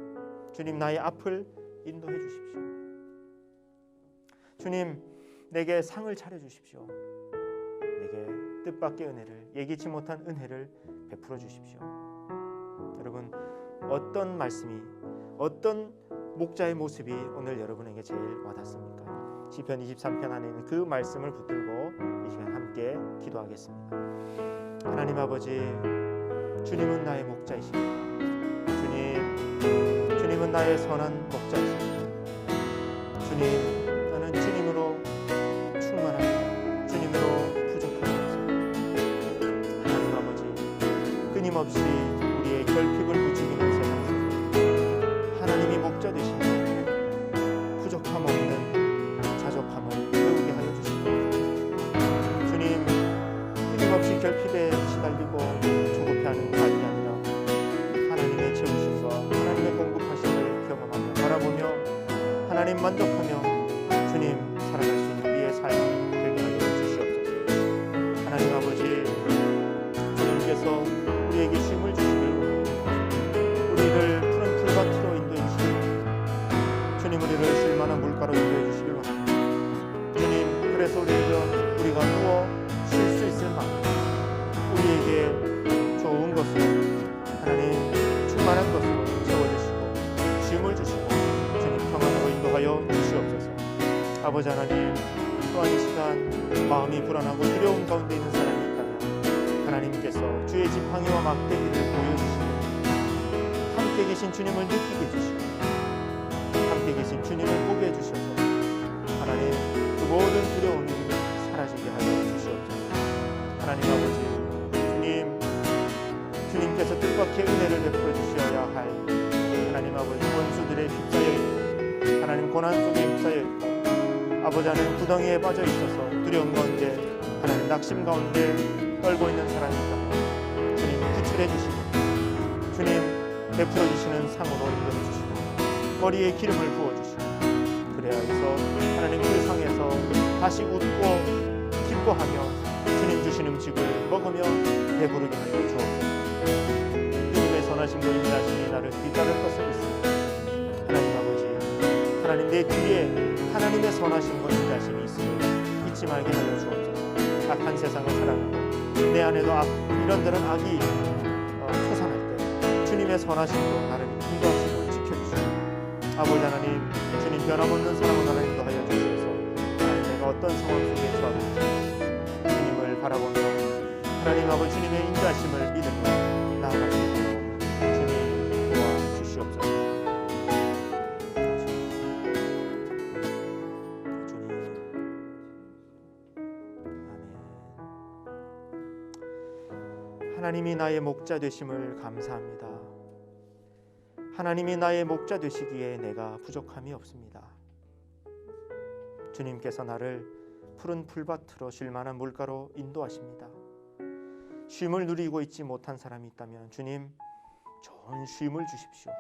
주님 나의 앞을 인도해 주십시오. 주님 내게 상을 차려 주십시오. 내게 뜻밖의 은혜를, 예기치 못한 은혜를 베풀어 주십시오. 여러분 어떤 말씀이, 어떤 목자의 모습이 오늘 여러분에게 제일 와닿습니까? 시편 23편 안에 있는 그 말씀을 붙들고 이 시간 함께 기도하겠습니다. 하나님 아버지, 주님은 나의 목자이십니다. 주님은 나의 선한 목자이십니다. 주님, 나는 주님으로 충만합니다. 주님으로 부족함이 없습니다. 하나님 아버지, 끊임없이 우리의 결핍을 부추기는 세상 속에 하나님이 목자 되시며 부족함 없는 자족함을 배우게 하여 주시고, 주님 끊임없이 결핍에 시달리고 조급해하는 자이 아니라 하나님의 채우심과 하나님의 공급하심을 경험하며 바라보며 하나님 만족하며 주님 살아갈 수 있는 우리의 삶이 되게 하여 주시옵소서. 하나님 아버지, 주님께서 우리에게 쉼을 주시길 원합니다. 우리를 푸른 풀밭으로 인도해 주시고 주님 우리를 쉴만한 물가로 인도해 주시길 원합니다. 주님, 그래서 우리가 누워 쉴 수 있을 만큼 우리에게 좋은 것으로 하나님 충만한 것으로 채워주시고 쉼을 주시고 주님 평안으로 인도하여 주시옵소서. 아버지 하나님, 또한 이 시간 마음이 불안하고 두려움 가운데 있는 사람이 있다면 하나님께서 주의 지팡이와 막대기를 보여주시고 함께 계신 주님을 느끼게 해주시고 함께 계신 주님을 보게 해주셔서 하나님 그 모든 두려움이 사라지게 하여 주시옵소서. 하나님 아버지, 주님께서 뜻밖의 은혜를 베풀어 주셔야 할 하나님 아버지 원수들의 휩싸여 있고 하나님 고난 속에 휩싸여 있고 아버지 하나님 구덩이에 빠져 있어서 두려움 가운데 하나님 낙심 가운데 떨고 있는 사람이 있다면 주님 구출해 주시고 주님 베풀어 주시는 상으로 인도해 주시고 머리에 기름을 부어 주시고 그래야 해서 하나님 그 상에서 다시 웃고 기뻐하며 주님 주신 음식을 먹으며 배부르게 하여 주옵소서. 주님의 선하심과 인자하심이 나를 뒤따를 것을 믿습니다. 하나님 아버지, 하나님 내 뒤에 하나님의 선하심과 인자하심이 있음을 잊지 말게 하여 주옵소서. 악한 세상을 살아가고 내 안에도 이런저런 악이 토산할 때 주님의 선하심으로 나를 인도하시고 지켜주시고 아버지 하나님, 주님 변함없는 사랑으로 나를 인도하여 주셔서 하나님 내가 어떤 상황 속에 처하든지 주님을 바라보며 하나님 아버지 주님의 인자하심을 믿으며 나아갈 수 있도록 주님 도와주시옵소서. 주님, 아멘. 하나님이 나의 목자 되심을 감사합니다. 하나님이 나의 목자 되시기에 내가 부족함이 없습니다. 주님께서 나를 푸른 풀밭으로 쉴 만한 물가로 인도하십니다. 쉼을 누리고 있지 못한 사람이 있다면 주님 좋은 쉼을 주십시오.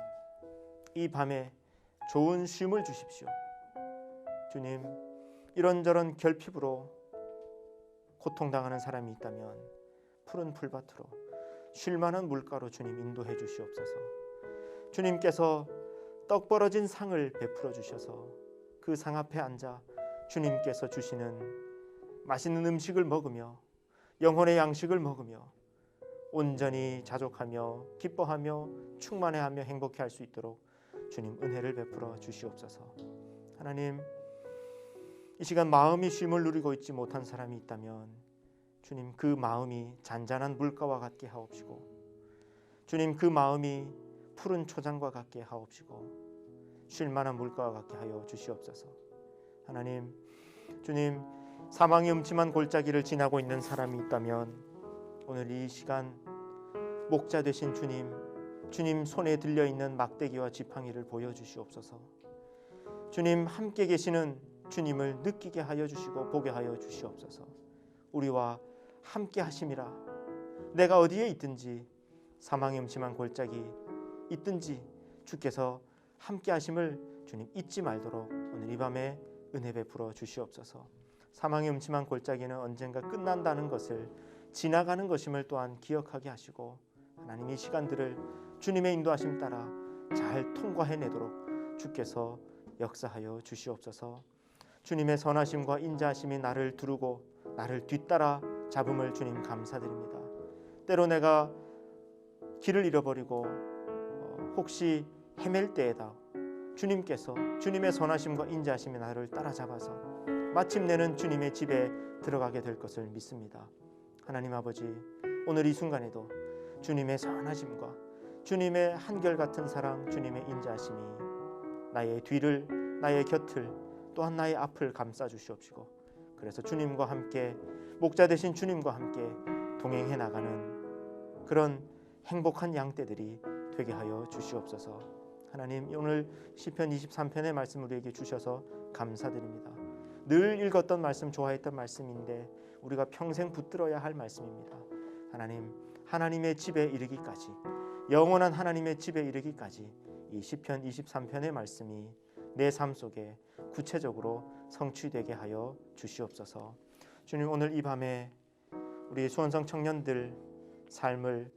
이 밤에 좋은 쉼을 주십시오. 주님, 이런저런 결핍으로 고통당하는 사람이 있다면 푸른 풀밭으로 쉴 만한 물가로 주님 인도해 주시옵소서. 주님께서 떡 벌어진 상을 베풀어 주셔서 그 상 앞에 앉아 주님께서 주시는 맛있는 음식을 먹으며 영혼의 양식을 먹으며 온전히 자족하며 기뻐하며 충만해하며 행복해할 수 있도록 주님 은혜를 베풀어 주시옵소서. 하나님, 이 시간 마음이 쉼을 누리고 있지 못한 사람이 있다면 주님 그 마음이 잔잔한 물가와 같게 하옵시고 주님 그 마음이 푸른 초장과 같게 하옵시고 쉴만한 물가와 같게 하여 주시옵소서. 하나님, 주님 사망의 음침한 골짜기를 지나고 있는 사람이 있다면 오늘 이 시간 목자 되신 주님 손에 들려있는 막대기와 지팡이를 보여주시옵소서. 주님 함께 계시는 주님을 느끼게 하여 주시고 보게 하여 주시옵소서. 우리와 함께 하심이라. 내가 어디에 있든지 사망의 음침한 골짜기 있든지 주께서 함께 하심을 주님 잊지 말도록 오늘 이 밤에 은혜 베풀어 주시옵소서. 사망의 음침한 골짜기는 언젠가 끝난다는 것을 지나가는 것임을 또한 기억하게 하시고 하나님 이 시간들을 주님의 인도하심 따라 잘 통과해내도록 주께서 역사하여 주시옵소서. 주님의 선하심과 인자하심이 나를 두르고 나를 뒤따라 잡음을 주님 감사드립니다. 때로 내가 길을 잃어버리고 혹시 헤맬 때에다 주님께서 주님의 선하심과 인자하심이 나를 따라잡아서 마침내는 주님의 집에 들어가게 될 것을 믿습니다. 하나님 아버지, 오늘 이 순간에도 주님의 선하심과 주님의 한결같은 사랑, 주님의 인자하심이 나의 뒤를, 나의 곁을, 또한 나의 앞을 감싸 주시옵시고 그래서 주님과 함께 목자 되신 주님과 함께 동행해 나가는 그런 행복한 양떼들이 되게 하여 주시옵소서. 하나님, 오늘 시편 23편의 말씀 우리에게 주셔서 감사드립니다. 늘 읽었던 말씀, 좋아했던 말씀인데 우리가 평생 붙들어야 할 말씀입니다. 하나님, 하나님의 집에 이르기까지, 영원한 하나님의 집에 이르기까지 이 시편 23편의 말씀이 내 삶 속에 구체적으로 성취되게 하여 주시옵소서. 주님, 오늘 이 밤에 우리 수원성 청년들 삶을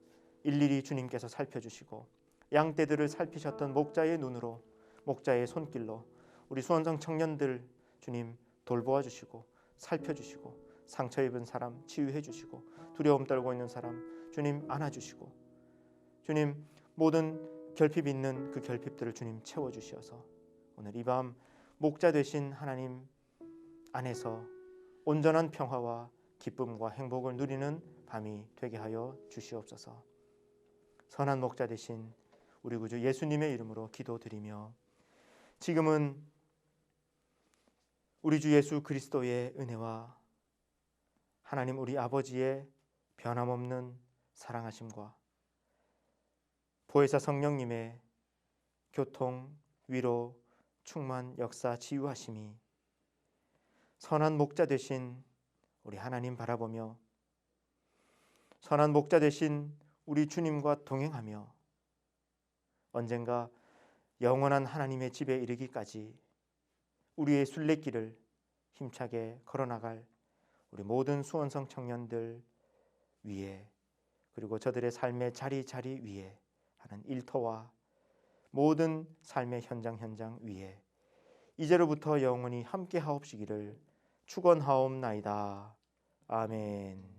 일일이 주님께서 살펴주시고 양떼들을 살피셨던 목자의 눈으로, 목자의 손길로 우리 수원성 청년들 주님 돌보아 주시고 살펴주시고 상처 입은 사람 치유해 주시고 두려움 떨고 있는 사람 주님 안아주시고 주님 모든 결핍 있는 그 결핍들을 주님 채워주시어서 오늘 이 밤 목자 되신 하나님 안에서 온전한 평화와 기쁨과 행복을 누리는 밤이 되게 하여 주시옵소서. 선한 목자 되신 우리 구주 예수님의 이름으로 기도드리며 지금은 우리 주 예수 그리스도의 은혜와 하나님 우리 아버지의 변함없는 사랑하심과 보혜사 성령님의 교통, 위로, 충만, 역사, 치유하심이 선한 목자 되신 우리 하나님 바라보며 선한 목자 되신 우리 주님과 동행하며 언젠가 영원한 하나님의 집에 이르기까지 우리의 순례길을 힘차게 걸어나갈 우리 모든 수원성 청년들 위에 그리고 저들의 삶의 자리 위에 하는 일터와 모든 삶의 현장 위에 이제로부터 영원히 함께 하옵시기를 축원하옵나이다. 아멘.